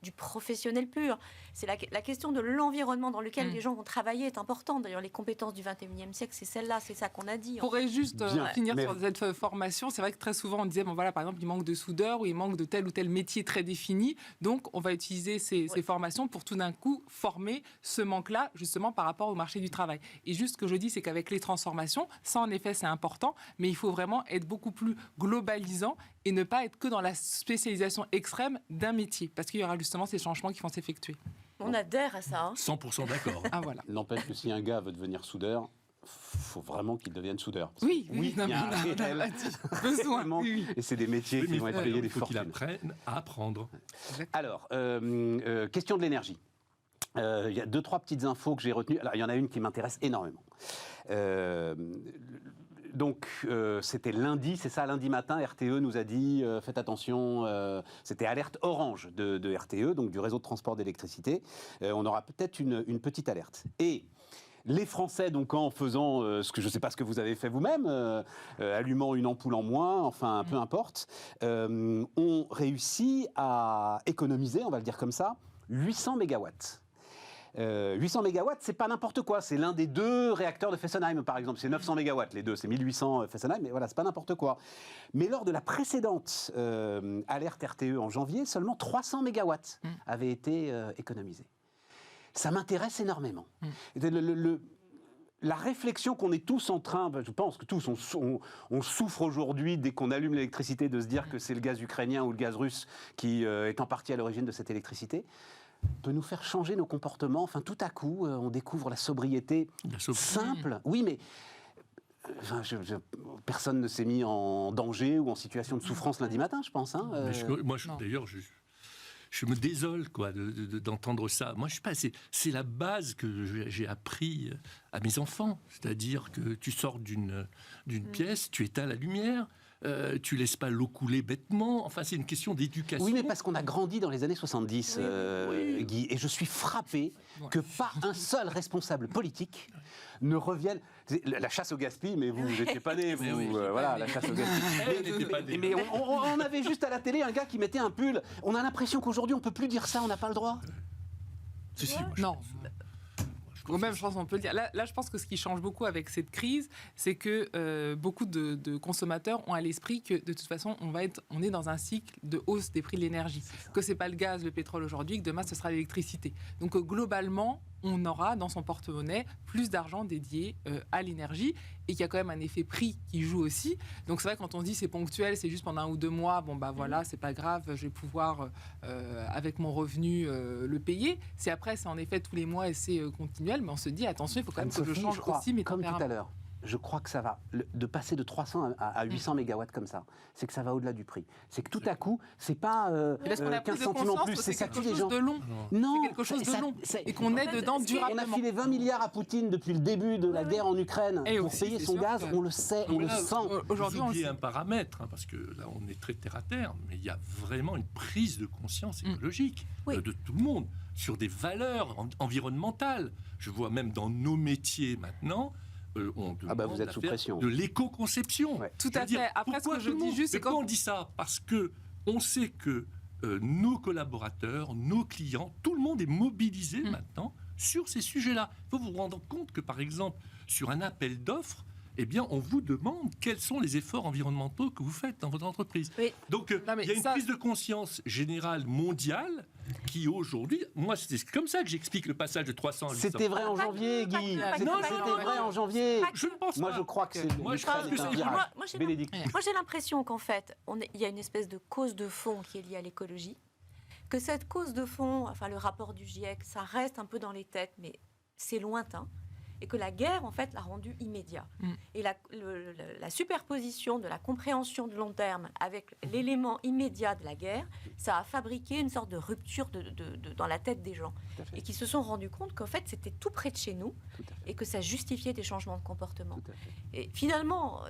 du professionnel pur. C'est la question de l'environnement dans lequel les gens vont travailler est importante. D'ailleurs, les compétences du 21e siècle, c'est celle-là, c'est ça qu'on a dit. Je pourrais juste finir sur cette formation. C'est vrai que très souvent, on disait, voilà, par exemple, il manque de soudeurs ou il manque de tel ou tel métier très défini. Donc, on va utiliser ces formations pour tout d'un coup former ce manque-là, justement, par rapport au marché du travail. Et juste ce que je dis, c'est qu'avec les transformations, ça, en effet, c'est important, mais il faut vraiment être beaucoup plus globalisant et ne pas être que dans la spécialisation extrême d'un métier, parce qu'il y aura justement ces changements qui vont s'effectuer. On adhère à ça. 100% d'accord. Voilà. N'empêche que si un gars veut devenir soudeur, faut vraiment qu'il devienne soudeur. Oui, il y a un réel besoin. Et c'est des métiers qui vont être payés des fortunes. Il faut qu'il apprenne à apprendre. Alors, question de l'énergie. Il y a 2-3 petites infos que j'ai retenues. Alors, il y en a une qui m'intéresse énormément. Donc, c'était lundi, c'est ça, lundi matin, RTE nous a dit, faites attention, c'était alerte orange de RTE, donc du réseau de transport d'électricité. On aura peut-être une petite alerte. Et les Français, donc en faisant ce que je ne sais pas ce que vous avez fait vous-même, allumant une ampoule en moins, enfin peu importe, ont réussi à économiser, on va le dire comme ça, 800 mégawatts. 800 mégawatts, c'est pas n'importe quoi. C'est l'un des 2 réacteurs de Fessenheim, par exemple. C'est 900 mégawatts, les deux. C'est 1800 Fessenheim, mais voilà, c'est pas n'importe quoi. Mais lors de la précédente alerte RTE en janvier, seulement 300 mégawatts avaient été économisés. Ça m'intéresse énormément. La réflexion qu'on est tous en train, je pense que tous, on souffre aujourd'hui dès qu'on allume l'électricité de se dire que c'est le gaz ukrainien ou le gaz russe qui est en partie à l'origine de cette électricité, peut nous faire changer nos comportements. Enfin, tout à coup, on découvre la sobriété simple. Oui, mais personne ne s'est mis en danger ou en situation de souffrance lundi matin, je pense. Hein, d'ailleurs, je me désole d'entendre ça. Moi, je sais pas. C'est la base que j'ai appris à mes enfants. C'est-à-dire que tu sors d'une pièce, tu éteins la lumière. Tu laisses pas l'eau couler bêtement. Enfin, c'est une question d'éducation. Oui, mais parce qu'on a grandi dans les années 70, Guy, et je suis frappé que pas un seul responsable politique ne revienne... La chasse au gaspillage, mais vous n'étiez pas nés, voilà, la chasse au gaspillage. Mais on avait juste à la télé un gars qui mettait un pull. On a l'impression qu'aujourd'hui, on peut plus dire ça, on n'a pas le droit. Si, non. Même, je pense qu'on peut le dire. Là, je pense que ce qui change beaucoup avec cette crise, c'est que beaucoup de consommateurs ont à l'esprit que de toute façon, on est dans un cycle de hausse des prix de l'énergie. Que c'est pas le gaz, le pétrole aujourd'hui, que demain ce sera l'électricité. Donc globalement, on aura dans son porte-monnaie plus d'argent dédié à l'énergie et qu'il y a quand même un effet prix qui joue aussi. Donc c'est vrai quand on dit c'est ponctuel, c'est juste pendant 1 ou 2 mois, bon bah voilà, c'est pas grave, je vais pouvoir avec mon revenu le payer. C'est après, c'est en effet tous les mois et c'est continuel, mais on se dit attention, il faut quand même que je change aussi mes comme tout tempéraments. à l'heure. Je crois que ça va, de passer de 300 à 800 mégawatts comme ça, c'est que ça va au-delà du prix. C'est que tout à coup, c'est pas Parce qu'on a 15 pris de centimes en conscience plus, que c'est ça quelque tue les chose gens. de long. Non, C'est quelque chose de long. Et qu'on est dedans On a durablement. filé 20 milliards à Poutine depuis le début de la guerre en Ukraine Et pour aussi, payer c'est son sûr gaz, que- on le sait, on le sent. Aujourd'hui, Vous on le oubliez sait. un paramètre, parce que là, on est très terre à terre, mais il y a vraiment une prise de conscience écologique Oui. de tout le monde sur des valeurs environnementales. Je vois même dans nos métiers maintenant, on demande vous êtes à sous faire pression. de l'éco-conception. Ouais. Tout Je veux à dire, fait. Après, ce pourquoi que je tout le dis monde juste, c'est pourquoi quand... on dit ça? Parce que on sait que nos collaborateurs, nos clients, tout le monde est mobilisé maintenant sur ces sujets-là. Il faut vous rendre compte que, par exemple, sur un appel d'offres, eh bien, on vous demande quels sont les efforts environnementaux que vous faites dans votre entreprise. Oui. Donc, Non, mais il y a une ça- prise de conscience générale mondiale qui, aujourd'hui, moi, c'est comme ça que j'explique le passage de 300 à 800. C'était vrai en Pas janvier, que- pas Guy. que- pas que- C'était pas que- c'était vrai en janvier. pas que- Je ne pense Moi, pas. je crois que c'est Moi, je l'Ukraine pense que est un c'est- virage. Moi, j'ai Bénédicte. Moi, j'ai l'impression qu'en fait, il y a une espèce de cause de fond qui est liée à l'écologie. Que cette cause de fond, enfin le rapport du GIEC, ça reste un peu dans les têtes, mais c'est lointain. Et que la guerre, en fait, l'a rendu immédiat. Et la superposition de la compréhension de long terme avec l'élément immédiat de la guerre, ça a fabriqué une sorte de rupture dans la tête des gens. Tout à fait. Et qui se sont rendus compte qu'en fait, c'était tout près de chez nous Tout à fait. et que ça justifiait des changements de comportement. Tout à fait. Et finalement,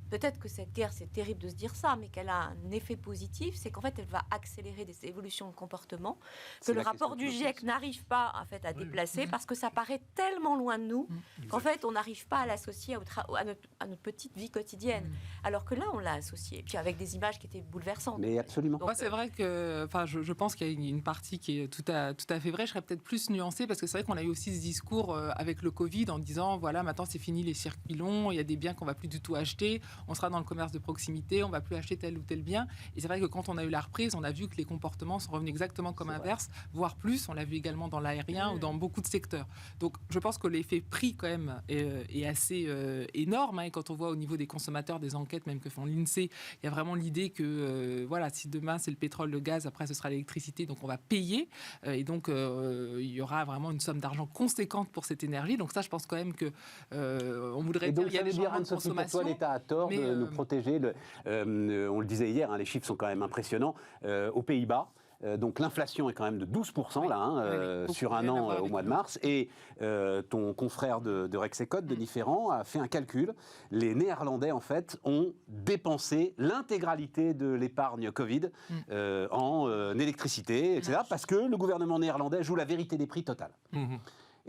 peut-être que cette guerre, c'est terrible de se dire ça, mais qu'elle a un effet positif, c'est qu'en fait, elle va accélérer des évolutions de comportement que C'est le la rapport question du que je GIEC pose. n'arrive pas en fait, à déplacer parce que ça paraît tellement loin de nous qu'en fait, on n'arrive pas à l'associer à notre petite vie quotidienne. Alors que là, on l'a associé. Puis avec des images qui étaient bouleversantes. Mais absolument. Moi, c'est vrai que, je pense qu'il y a une partie qui est tout à fait vraie. Je serais peut-être plus nuancée parce que c'est vrai qu'on a eu aussi ce discours avec le Covid en disant voilà, maintenant c'est fini les circuits longs, il y a des biens qu'on va plus du tout acheter, on sera dans le commerce de proximité, on va plus acheter tel ou tel bien. Et c'est vrai que quand on a eu la reprise, on a vu que les comportements sont revenus exactement comme inverse, voire plus. On l'a vu également dans l'aérien ou dans beaucoup de secteurs. Donc, je pense que l'effet prix quand même est assez énorme. Et quand on voit au niveau des consommateurs, des enquêtes même que font l'INSEE, il y a vraiment l'idée que voilà, si demain c'est le pétrole, le gaz, après ce sera l'électricité, donc on va payer. Et donc il y aura vraiment une somme d'argent conséquente pour cette énergie. Donc ça, je pense quand même que on voudrait Et donc, dire il y a ça des veut dire, changements de Anne-Sophie, pour consommation. toi, l'État a tort mais, de nous protéger. On le disait hier, hein, les chiffres sont quand même impressionnants. Aux Pays-Bas, donc l'inflation est quand même de 12% là, hein, oui, sur beaucoup un rien à an voir au avec mois de nous. mars. Et ton confrère de Rexecode, Denis Ferrand, a fait un calcul. Les Néerlandais, en fait, ont dépensé l'intégralité de l'épargne Covid en électricité, etc. Parce que le gouvernement néerlandais joue la vérité des prix totale.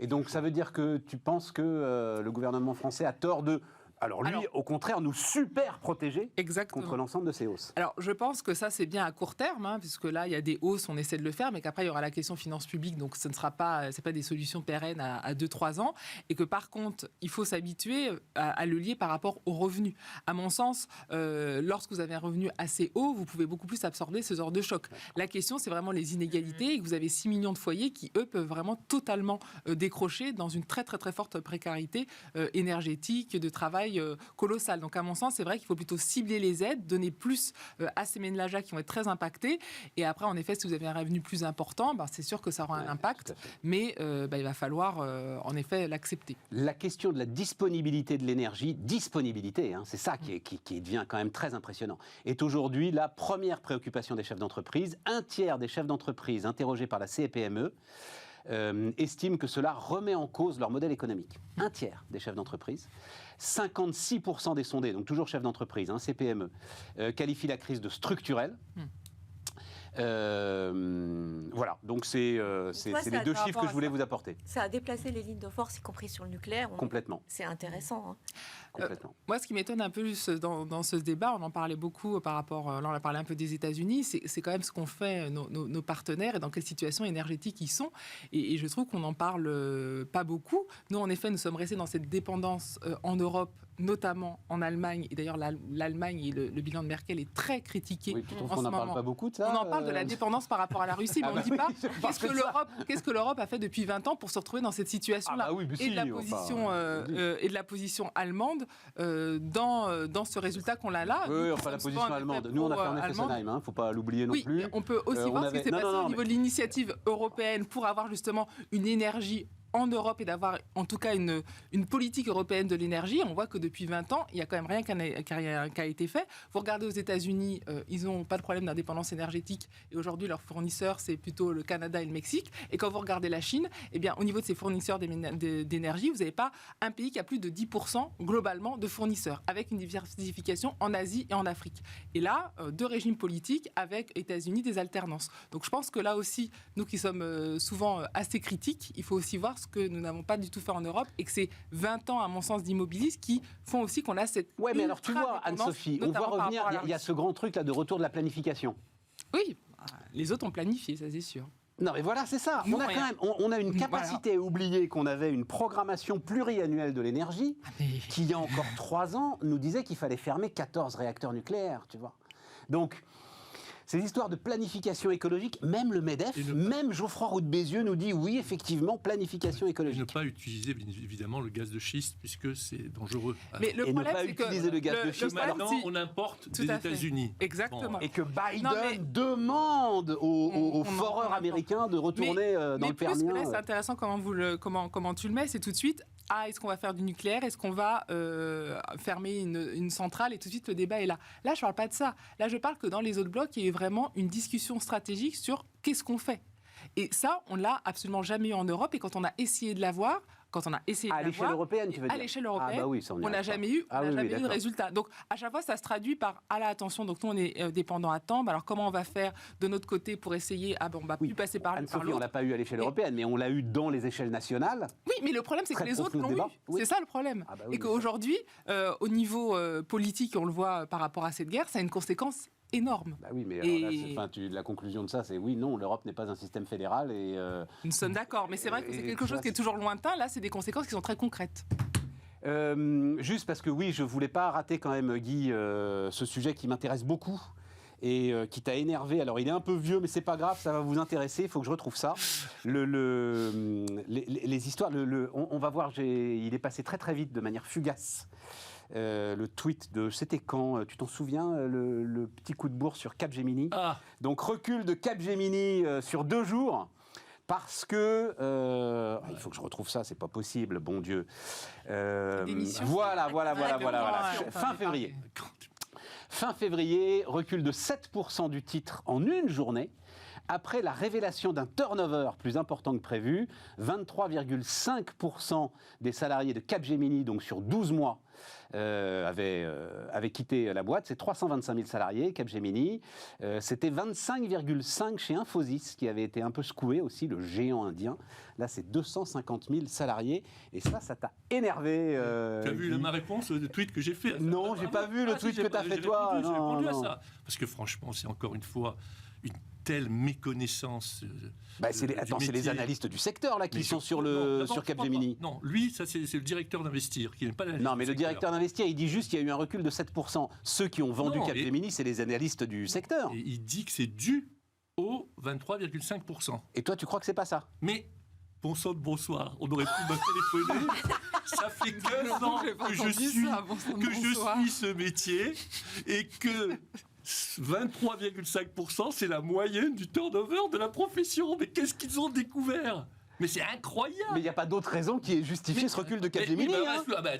Et donc, ça veut dire que tu penses que le gouvernement français a tort de... Alors lui, au contraire, nous super protéger Exactement. contre l'ensemble de ces hausses. Alors, je pense que ça, c'est bien à court terme, hein, puisque là, il y a des hausses, on essaie de le faire, mais qu'après, il y aura la question finances publiques, donc ce ne sera pas, c'est pas des solutions pérennes à 2-3 ans, et que par contre, il faut s'habituer à le lier par rapport aux revenus. À mon sens, lorsque vous avez un revenu assez haut, vous pouvez beaucoup plus absorber ce genre de choc. La question, c'est vraiment les inégalités, et que vous avez 6 millions de foyers qui, eux, peuvent vraiment totalement décrocher dans une très, très, très forte précarité énergétique, de travail colossal. Donc, à mon sens, c'est vrai qu'il faut plutôt cibler les aides, donner plus à ces ménages-là qui vont être très impactés. Et après, en effet, si vous avez un revenu plus important, ben, c'est sûr que ça aura un impact, mais il va falloir, en effet, l'accepter. La question de la disponibilité de l'énergie, hein, c'est ça qui devient quand même très impressionnant, est aujourd'hui la première préoccupation des chefs d'entreprise. Un tiers des chefs d'entreprise interrogés par la CPME estiment que cela remet en cause leur modèle économique. Un tiers des chefs d'entreprise. 56% des sondés, donc toujours chefs d'entreprise, CPME, qualifient la crise de structurelle. Voilà, donc c'est les deux chiffres que je voulais vous apporter. Ça a déplacé les lignes de force, y compris sur le nucléaire. Complètement. C'est intéressant. Hein. Complètement. Moi, ce qui m'étonne un peu plus dans ce débat, on en parlait beaucoup par rapport, là on a parlé un peu des États-Unis, c'est quand même ce qu'ont fait nos partenaires et dans quelle situation énergétique ils sont. Et je trouve qu'on n'en parle pas beaucoup. Nous, en effet, nous sommes restés dans cette dépendance en Europe, notamment en Allemagne. Et d'ailleurs, l'Allemagne et le bilan de Merkel est très critiqué Oui, tu trouves en qu'on ce n'en parle moment. pas beaucoup de ça On en parle de la dépendance par rapport à la Russie, mais on ne dit pas qu'est-ce que l'Europe a fait depuis 20 ans pour se retrouver dans cette situation-là. Et de la position allemande dans ce résultat qu'on a là. Oui, enfin la position allemande. Nous, on a fait en effet Fessenheim, il ne faut pas l'oublier non plus. Oui, on peut aussi voir ce qui s'est passé au niveau de l'initiative européenne pour avoir justement une énergie en Europe et d'avoir en tout cas une politique européenne de l'énergie. On voit que depuis 20 ans, il n'y a quand même rien qui a été fait. Vous regardez aux États-Unis, ils n'ont pas de problème d'indépendance énergétique et aujourd'hui leurs fournisseurs, c'est plutôt le Canada et le Mexique. Et quand vous regardez la Chine, eh bien, au niveau de ses fournisseurs d'énergie, vous n'avez pas un pays qui a plus de 10% globalement de fournisseurs, avec une diversification en Asie et en Afrique. Et là, deux régimes politiques avec États-Unis des alternances. Donc je pense que là aussi, nous qui sommes souvent assez critiques, il faut aussi voir ce que nous n'avons pas du tout fait en Europe et que c'est 20 ans, à mon sens, d'immobilisme qui font aussi qu'on a cette... Ouais, mais alors tu vois, Anne-Sophie, on va revenir, il y a ce grand truc là de retour de la planification. Oui, les autres ont planifié, ça c'est sûr. Non mais voilà, c'est ça. On a une capacité à oublier qu'on avait une programmation pluriannuelle de l'énergie qui, il y a encore 3 ans, nous disait qu'il fallait fermer 14 réacteurs nucléaires, tu vois. Donc... Ces histoires de planification écologique, même le MEDEF, même Geoffroy Roux de Bézieux nous dit oui, effectivement, planification écologique. Et ne pas utiliser évidemment le gaz de schiste puisque c'est dangereux. Mais le problème, ne pas utiliser le gaz de schiste. Maintenant, on importe des États-Unis. Exactement. Bon. Et que Biden demande aux foreurs américains de retourner dans le Permien. Mais c'est intéressant comment tu le mets, c'est tout de suite. Est-ce qu'on va faire du nucléaire? Est-ce qu'on va fermer une centrale? Et tout de suite, le débat est là. Là, je ne parle pas de ça. Là, je parle que dans les autres blocs, il y a eu vraiment une discussion stratégique sur qu'est-ce qu'on fait. Et ça, on ne l'a absolument jamais eu en Europe. Et quand on a essayé de l'avoir, à l'échelle européenne, tu veux dire? À l'échelle européenne, oui, on n'a jamais eu de résultat. Donc, à chaque fois, ça se traduit par attention, donc nous, on est dépendant à temps. Alors, comment on va faire de notre côté pour essayer on ne va plus passer par l'autre. On ne l'a pas eu à l'échelle européenne, mais on l'a eu dans les échelles nationales. Oui, mais le problème, c'est que les autres l'ont eu. Oui. C'est ça le problème. Et qu'aujourd'hui, au niveau politique, on le voit par rapport à cette guerre, ça a une conséquence énorme. Oui, mais la conclusion de ça, c'est oui, non, l'Europe n'est pas un système fédéral. Nous sommes d'accord, mais c'est vrai que c'est quelque chose qui est toujours lointain. Là, c'est des conséquences qui sont très concrètes. Juste parce que oui, je ne voulais pas rater quand même, Guy, ce sujet qui m'intéresse beaucoup et qui t'a énervé. Alors, il est un peu vieux, mais c'est pas grave, ça va vous intéresser, il faut que je retrouve ça. Les histoires, on va voir, il est passé très très vite, de manière fugace. Le tweet de c'était quand, tu t'en souviens, le petit coup de bourse sur Capgemini. Donc recul de Capgemini sur 2 jours parce que il faut que je retrouve ça, c'est pas possible, bon Dieu. Voilà. Fin février, recul de 7% du titre en une journée. Après la révélation d'un turnover plus important que prévu, 23,5% des salariés de Capgemini, donc sur 12 mois, avaient quitté la boîte. C'est 325 000 salariés, Capgemini. C'était 25,5 chez Infosys, qui avait été un peu secoué aussi, le géant indien. Là, c'est 250 000 salariés. Et ça t'a énervé. Tu as vu ma réponse au tweet que j'ai fait? Non, j'ai pas vu le tweet que tu as fait toi. J'ai répondu à ça. Parce que franchement, c'est encore une fois une telle méconnaissance. C'est les analystes du secteur là qui sont sur Capgemini. Non, lui, ça c'est le directeur d'Investir qui n'est pas l'analyste. Non, mais le directeur d'Investir, il dit juste qu'il y a eu un recul de 7%. Ceux qui ont vendu Capgemini, c'est les analystes du secteur. Et il dit que c'est dû au 23,5%. Et toi, tu crois que c'est pas ça? Mais bon sang de bonsoir, on aurait pu me téléphoner. Ça fait 15 ans que je suis ce métier et que 23,5%, c'est la moyenne du turnover de la profession. Mais qu'est-ce qu'ils ont découvert? Mais c'est incroyable. Mais il n'y a pas d'autre raison qui ait justifié ce recul de Capgemini.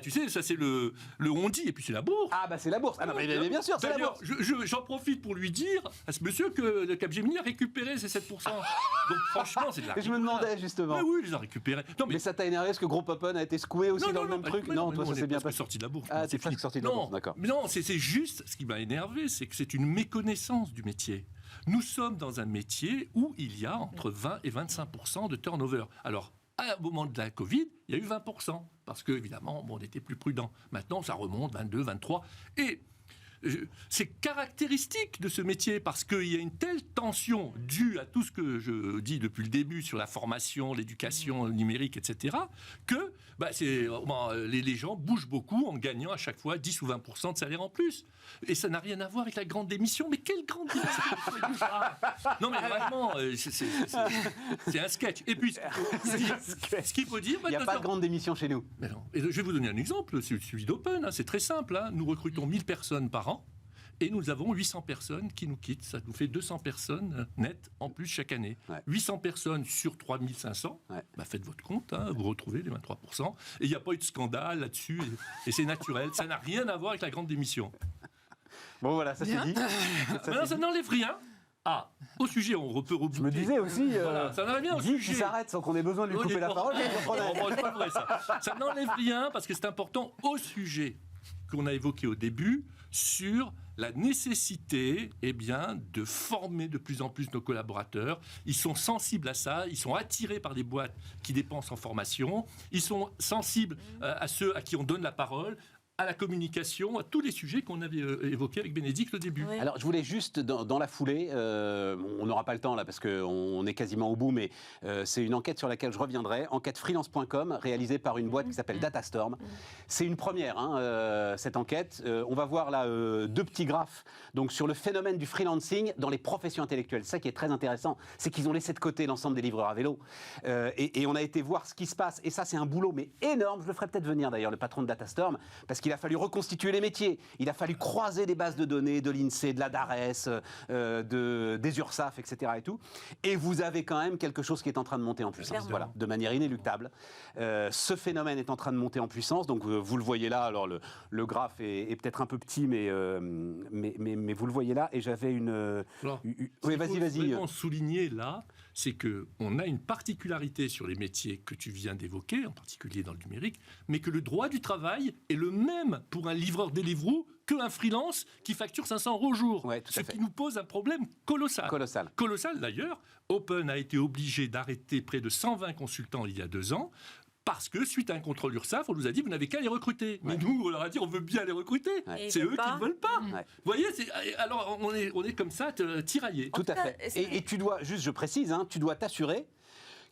Tu sais, ça c'est le on-dit et puis c'est la bourse. C'est la bourse. Mais bien sûr, c'est la bourse. J'en profite pour lui dire à ce monsieur que le Capgemini a récupéré ces 7%. Donc franchement, c'est de la. Et je me demandais justement. Mais oui, il les a récupérés. Mais ça t'a énervé parce que Groupe Open a été secoué aussi dans le même truc? Non, toi ça s'est bien passé. Sorti de la bourse. C'est presque sorti de la bourse, d'accord. Non, c'est juste ce qui m'a énervé, c'est que c'est une méconnaissance du métier. Nous sommes dans un métier où il y a entre 20 et 25% de turnover. Alors, au moment de la Covid, il y a eu 20%, parce qu'évidemment, on était plus prudent. Maintenant, ça remonte, 22, 23. Et c'est caractéristique de ce métier, parce qu'il y a une telle tension due à tout ce que je dis depuis le début sur la formation, l'éducation numérique, etc., que les gens bougent beaucoup en gagnant à chaque fois 10 ou 20% de salaire en plus. Et ça n'a rien à voir avec la grande démission. Mais quelle grande démission? Non, mais vraiment, c'est un sketch. Et puis, ce qu'il faut dire... Il n'y a pas de grande démission chez nous. Mais non. Et je vais vous donner un exemple, celui d'Open. C'est très simple. Nous recrutons 1000 personnes par an. Et nous avons 800 personnes qui nous quittent. Ça nous fait 200 personnes nettes en plus chaque année. Ouais. 800 personnes sur 3500. Ouais. Faites votre compte, vous retrouvez les 23%. Et il n'y a pas eu de scandale là-dessus. Et c'est naturel. Ça n'a rien à voir avec la grande démission. Bon, voilà, ça c'est dit. Ça n'enlève rien. Au sujet, on peut reboucler. Je me disais aussi, ça n'enlève rien au sujet. Qui s'arrête sans qu'on ait besoin de lui couper la parole. C'est pas vrai, ça. Ça n'enlève rien parce que c'est important au sujet qu'on a évoqué au début sur la nécessité de former de plus en plus nos collaborateurs. Ils sont sensibles à ça, ils sont attirés par les boîtes qui dépensent en formation, ils sont sensibles à ceux à qui on donne la parole, à la communication, à tous les sujets qu'on avait évoqués avec Bénédicte au début. Oui. Alors, je voulais juste, dans la foulée, on n'aura pas le temps là, parce qu'on est quasiment au bout, mais c'est une enquête sur laquelle je reviendrai, enquête freelance.com, réalisée par une boîte qui s'appelle Datastorm. C'est une première, cette enquête. On va voir là 2 petits graphes donc, sur le phénomène du freelancing dans les professions intellectuelles. Ça qui est très intéressant, c'est qu'ils ont laissé de côté l'ensemble des livreurs à vélo. Et on a été voir ce qui se passe. Et ça, c'est un boulot, mais énorme. Je le ferai peut-être venir d'ailleurs, le patron de Datastorm, parce qu'il a fallu reconstituer les métiers, il a fallu croiser des bases de données de l'INSEE, de la DARES, des URSSAF, etc. Et tout. Et vous avez quand même quelque chose qui est en train de monter en puissance, voilà, de manière inéluctable. Ce phénomène est en train de monter en puissance, donc vous le voyez là, alors le graphe est peut-être un peu petit, mais vous le voyez là, et j'avais une... Oui, vas-y. Ce qu'il faut souligner là, c'est qu'on a une particularité sur les métiers que tu viens d'évoquer, en particulier dans le numérique, mais que le droit du travail est le même pour un livreur Deliveroo qu'un freelance qui facture 500 € au jour. Ouais, ce qui nous pose un problème colossal. Colossal d'ailleurs. Open a été obligé d'arrêter près de 120 consultants il y a 2 ans, parce que, suite à un contrôle URSSAF, on nous a dit, vous n'avez qu'à les recruter. Mais nous, on leur a dit, on veut bien les recruter. C'est eux qui ne veulent pas. Vous voyez, alors on est comme ça, tiraillés. Tout à fait. Et tu dois, juste je précise, tu dois t'assurer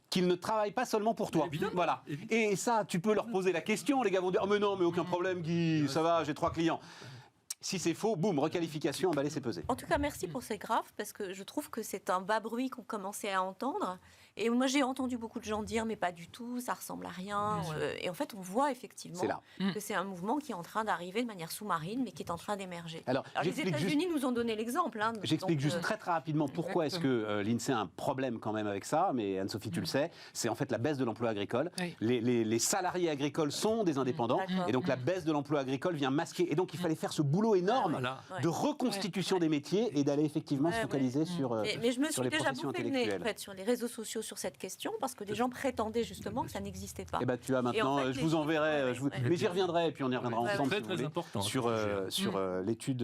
qu'ils ne travaillent pas seulement pour toi. Évidemment. Voilà. Et ça, tu peux leur poser la question. Les gars vont dire, mais non, mais aucun problème, Guy, ça va, j'ai 3 clients. Si c'est faux, boum, requalification, emballé, c'est pesé. En tout cas, merci pour ces graphes, parce que je trouve que c'est un bas bruit qu'on commençait à entendre. Et moi, j'ai entendu beaucoup de gens dire, mais pas du tout, ça ressemble à rien. Et en fait, on voit effectivement que c'est un mouvement qui est en train d'arriver de manière sous-marine, mais qui est en train d'émerger. Alors les États-Unis nous ont donné l'exemple. J'explique juste très rapidement pourquoi est-ce que l'INSEE a un problème quand même avec ça, mais Anne-Sophie, tu le sais, c'est en fait la baisse de l'emploi agricole. Oui. Les salariés agricoles sont des indépendants, et donc la baisse de l'emploi agricole vient masquer. Et donc, il fallait faire ce boulot énorme de reconstitution des métiers et d'aller effectivement se focaliser sur les professions intellectuelles. Mais je me suis déjà bouffé le nez, en fait, sur les réseaux sociaux sur cette question, parce que des gens prétendaient justement que ça n'existait pas. Et tu as maintenant, en fait, je vous enverrai, mais j'y reviendrai, et puis on y reviendra ensemble très, très important, sur l'étude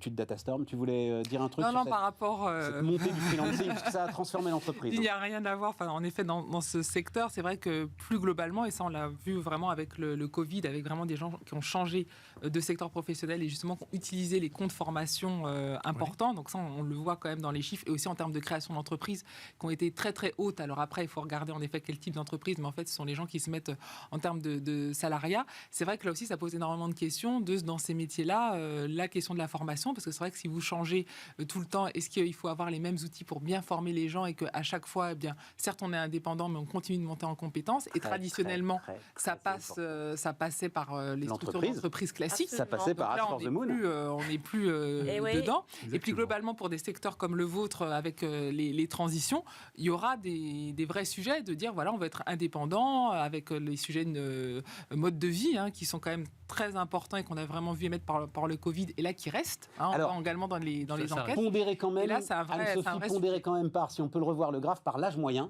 Datastorm. Tu voulais dire un truc sur par rapport cette montée du freelancing, parce que ça a transformé l'entreprise. Il n'y a rien à voir. En effet, dans ce secteur, c'est vrai que plus globalement, et ça on l'a vu vraiment avec le Covid, avec vraiment des gens qui ont changé de secteur professionnel et justement qui ont utilisé les comptes formation importants. Donc ça, on le voit quand même dans les chiffres, et aussi en termes de création d'entreprises qui ont été très très hautes. Alors après, il faut regarder en effet quel type d'entreprise, mais en fait, ce sont les gens qui se mettent en termes de salariat. C'est vrai que là aussi, ça pose énormément de questions dans ces métiers-là, la question de la formation, parce que c'est vrai que si vous changez tout le temps, est-ce qu'il faut avoir les mêmes outils pour bien former les gens, et qu'à chaque fois, certes, on est indépendant, mais on continue de monter en compétences. Et traditionnellement, ça passait par les structures d'entreprise classiques. Absolument. Ça passait par Ask for the Moon. On n'est plus dedans. Exactement. Et puis globalement, pour des secteurs comme le vôtre, avec les transitions, il y aura des vrais sujets de dire, voilà, on va être indépendant, avec les sujets de mode de vie, qui sont quand même très importants et qu'on a vraiment vu émettre par le Covid, et là qui restent, alors, également dans les enquêtes. Pondéré quand même, et là, c'est un vrai pondéré quand même par, si on peut le revoir le graphe, par l'âge moyen.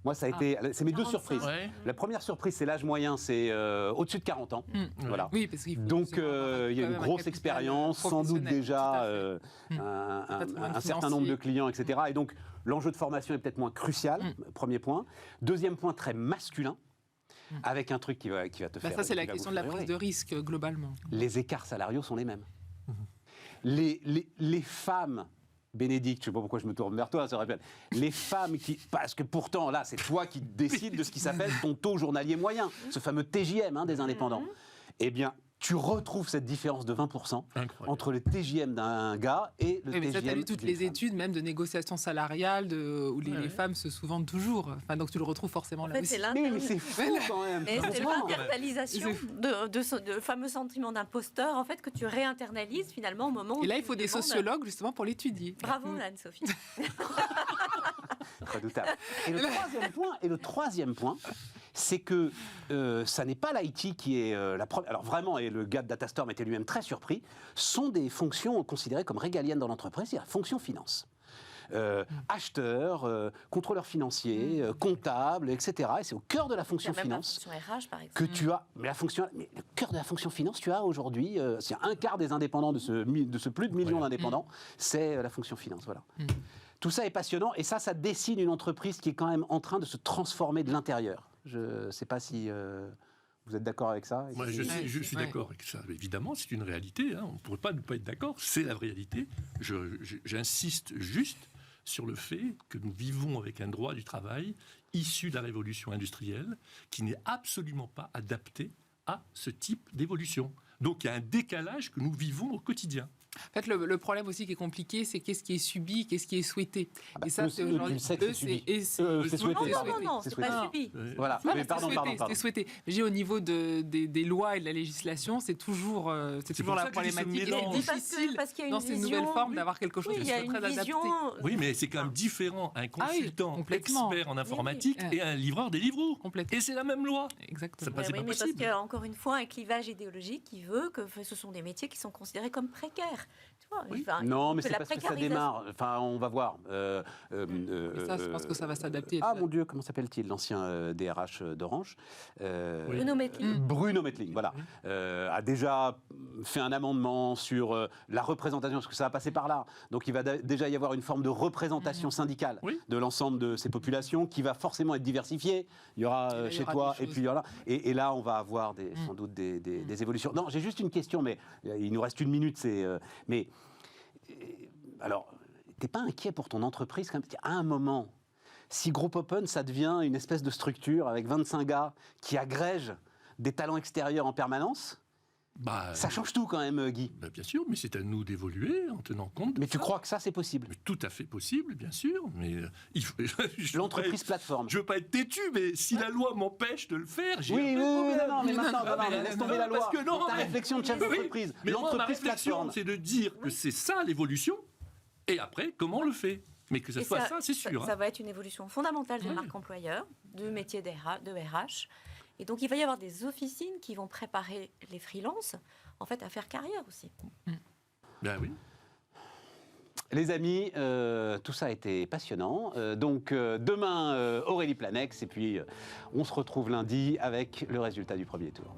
Moi, ça a été. C'est mes deux 45. surprises. Ouais. La première surprise, c'est l'âge moyen, c'est au-dessus de 40 ans. Voilà. Oui, parce qu'il faut Donc, souvent avoir il y a quand une même un grosse capital expérience, sans doute professionnel, déjà tout à fait. un certain financier. nombre de clients, etc. Et donc, l'enjeu de formation est peut-être moins crucial, premier point. Deuxième point, très masculin, avec un truc qui va te faire... Ça, c'est la qui va question vous de la faire prise hurler. de risque, globalement. Les écarts salariaux sont les mêmes. Les femmes... Bénédicte, je ne sais pas pourquoi je me tourne vers toi, ça rappelle. Les femmes qui... Parce que pourtant, là, c'est toi qui décides de ce qui s'appelle ton taux journalier moyen, ce fameux TJM des indépendants. Eh bien, tu retrouves cette différence de 20% Incroyable. entre le TJM d'un gars et le Oui, mais ça, tu as TJM lu toutes d'une les femme. études, même de négociation salariale, où les Ouais. femmes se souvent toujours. Enfin, donc tu le retrouves forcément En là fait, aussi. c'est Mais c'est fou quand même. Mais c'est Franchement. l'internalisation de fameux sentiment d'imposteur, en fait, que tu réinternalises finalement au moment où Et là, il tu faut des demandes- sociologues justement pour l'étudier. Bravo, Anne-Sophie. Redoutable. Et le troisième point, c'est que ça n'est pas l'IT qui est la première. Alors vraiment, et le gars de Datastorm était lui-même très surpris, sont des fonctions considérées comme régaliennes dans l'entreprise, c'est-à-dire fonction finance. Acheteur, contrôleur financier, comptable, etc. Et c'est au cœur de la Il y a fonction même la finance fonction RH, par exemple. que tu as. Mais le cœur de la fonction finance, tu as aujourd'hui, c'est un quart des indépendants de ce plus de millions d'indépendants, c'est la fonction finance. Voilà. Tout ça est passionnant et ça dessine une entreprise qui est quand même en train de se transformer de l'intérieur. Je ne sais pas si vous êtes d'accord avec ça. Moi, je suis Ouais. d'accord avec ça. Évidemment, c'est une réalité. On ne pourrait pas ne pas être d'accord. C'est la réalité. J'insiste juste sur le fait que nous vivons avec un droit du travail issu de la révolution industrielle qui n'est absolument pas adapté à ce type d'évolution. Donc il y a un décalage que nous vivons au quotidien. En fait, le problème aussi qui est compliqué, c'est qu'est-ce qui est subi, qu'est-ce qui est souhaité. Et ça, c'est tu aujourd'hui. le sais que c'est subi. c'est C'est souhaité. Non, C'est c'est pas souhaité. subi. Voilà. Ouais, Mais c'est pardon. C'est souhaité. Mais j'ai au niveau des lois et de la législation, c'est toujours pour la ça que je dis ce problématique. Et mélange. c'est difficile Parce qu'il y a une dans ces vision- nouvelles formes d'avoir quelque chose Oui, qui il y a soit une très adapté. vision. Oui, mais c'est quand même différent un consultant complètement. expert en informatique Oui. et un livreur des livreaux. Complètement. Et c'est la même loi. Exactement. Ça passe. c'est Oui, pas mais parce possible. qu'il y a encore une fois un clivage idéologique qui veut que ce sont des métiers qui sont considérés comme précaires. Tu vois, Oui. enfin, Non, mais que c'est la parce que ça précarisation- démarre. Enfin, on va voir. Et ça, je pense que ça va s'adapter. Ah mon Dieu, comment s'appelle-t-il, l'ancien DRH d'Orange Bruno Mettling. Bruno Mettling, voilà, a déjà fait un amendement sur la représentation, parce que ça va passer par là. Donc il va déjà y avoir une forme de représentation syndicale Oui. de l'ensemble de ces populations qui va forcément être diversifiée. Il y aura Il y chez aura toi, des et puis il y aura là. Et là, on va avoir sans doute des évolutions. Non, j'ai juste une question, mais il nous reste une minute. Alors, t'es pas inquiet pour ton entreprise quand même? À un moment, si Group Open, ça devient une espèce de structure avec 25 gars qui agrègent des talents extérieurs en permanence, Bah, ça change tout quand même, Guy. bah, bien sûr, mais c'est à nous d'évoluer en tenant compte de Mais tu ça. crois que ça, c'est possible? Mais tout à fait possible, bien sûr, mais il faut- je L'entreprise plateforme. Je veux pas être têtu, mais si la loi m'empêche de le faire, j'ai Oui, un peu de problème. non, mais maintenant, Ah, mais laisse tomber la parce loi. que non, Dans ta mais- réflexion de chef Oui, d'entreprise, mais moi, ma l'entreprise réflexion, plateforme. c'est de dire que c'est ça l'évolution, et après, comment on le fait. Mais que ça Et soit ça, c'est sûr. Ça hein. va être une évolution fondamentale de Oui. marque employeur, de métier de RH. Et donc, il va y avoir des officines qui vont préparer les freelances, en fait, à faire carrière aussi. Ben oui. Les amis, tout ça a été passionnant. Donc demain, Aurélie Planex, et puis on se retrouve lundi avec le résultat du premier tour.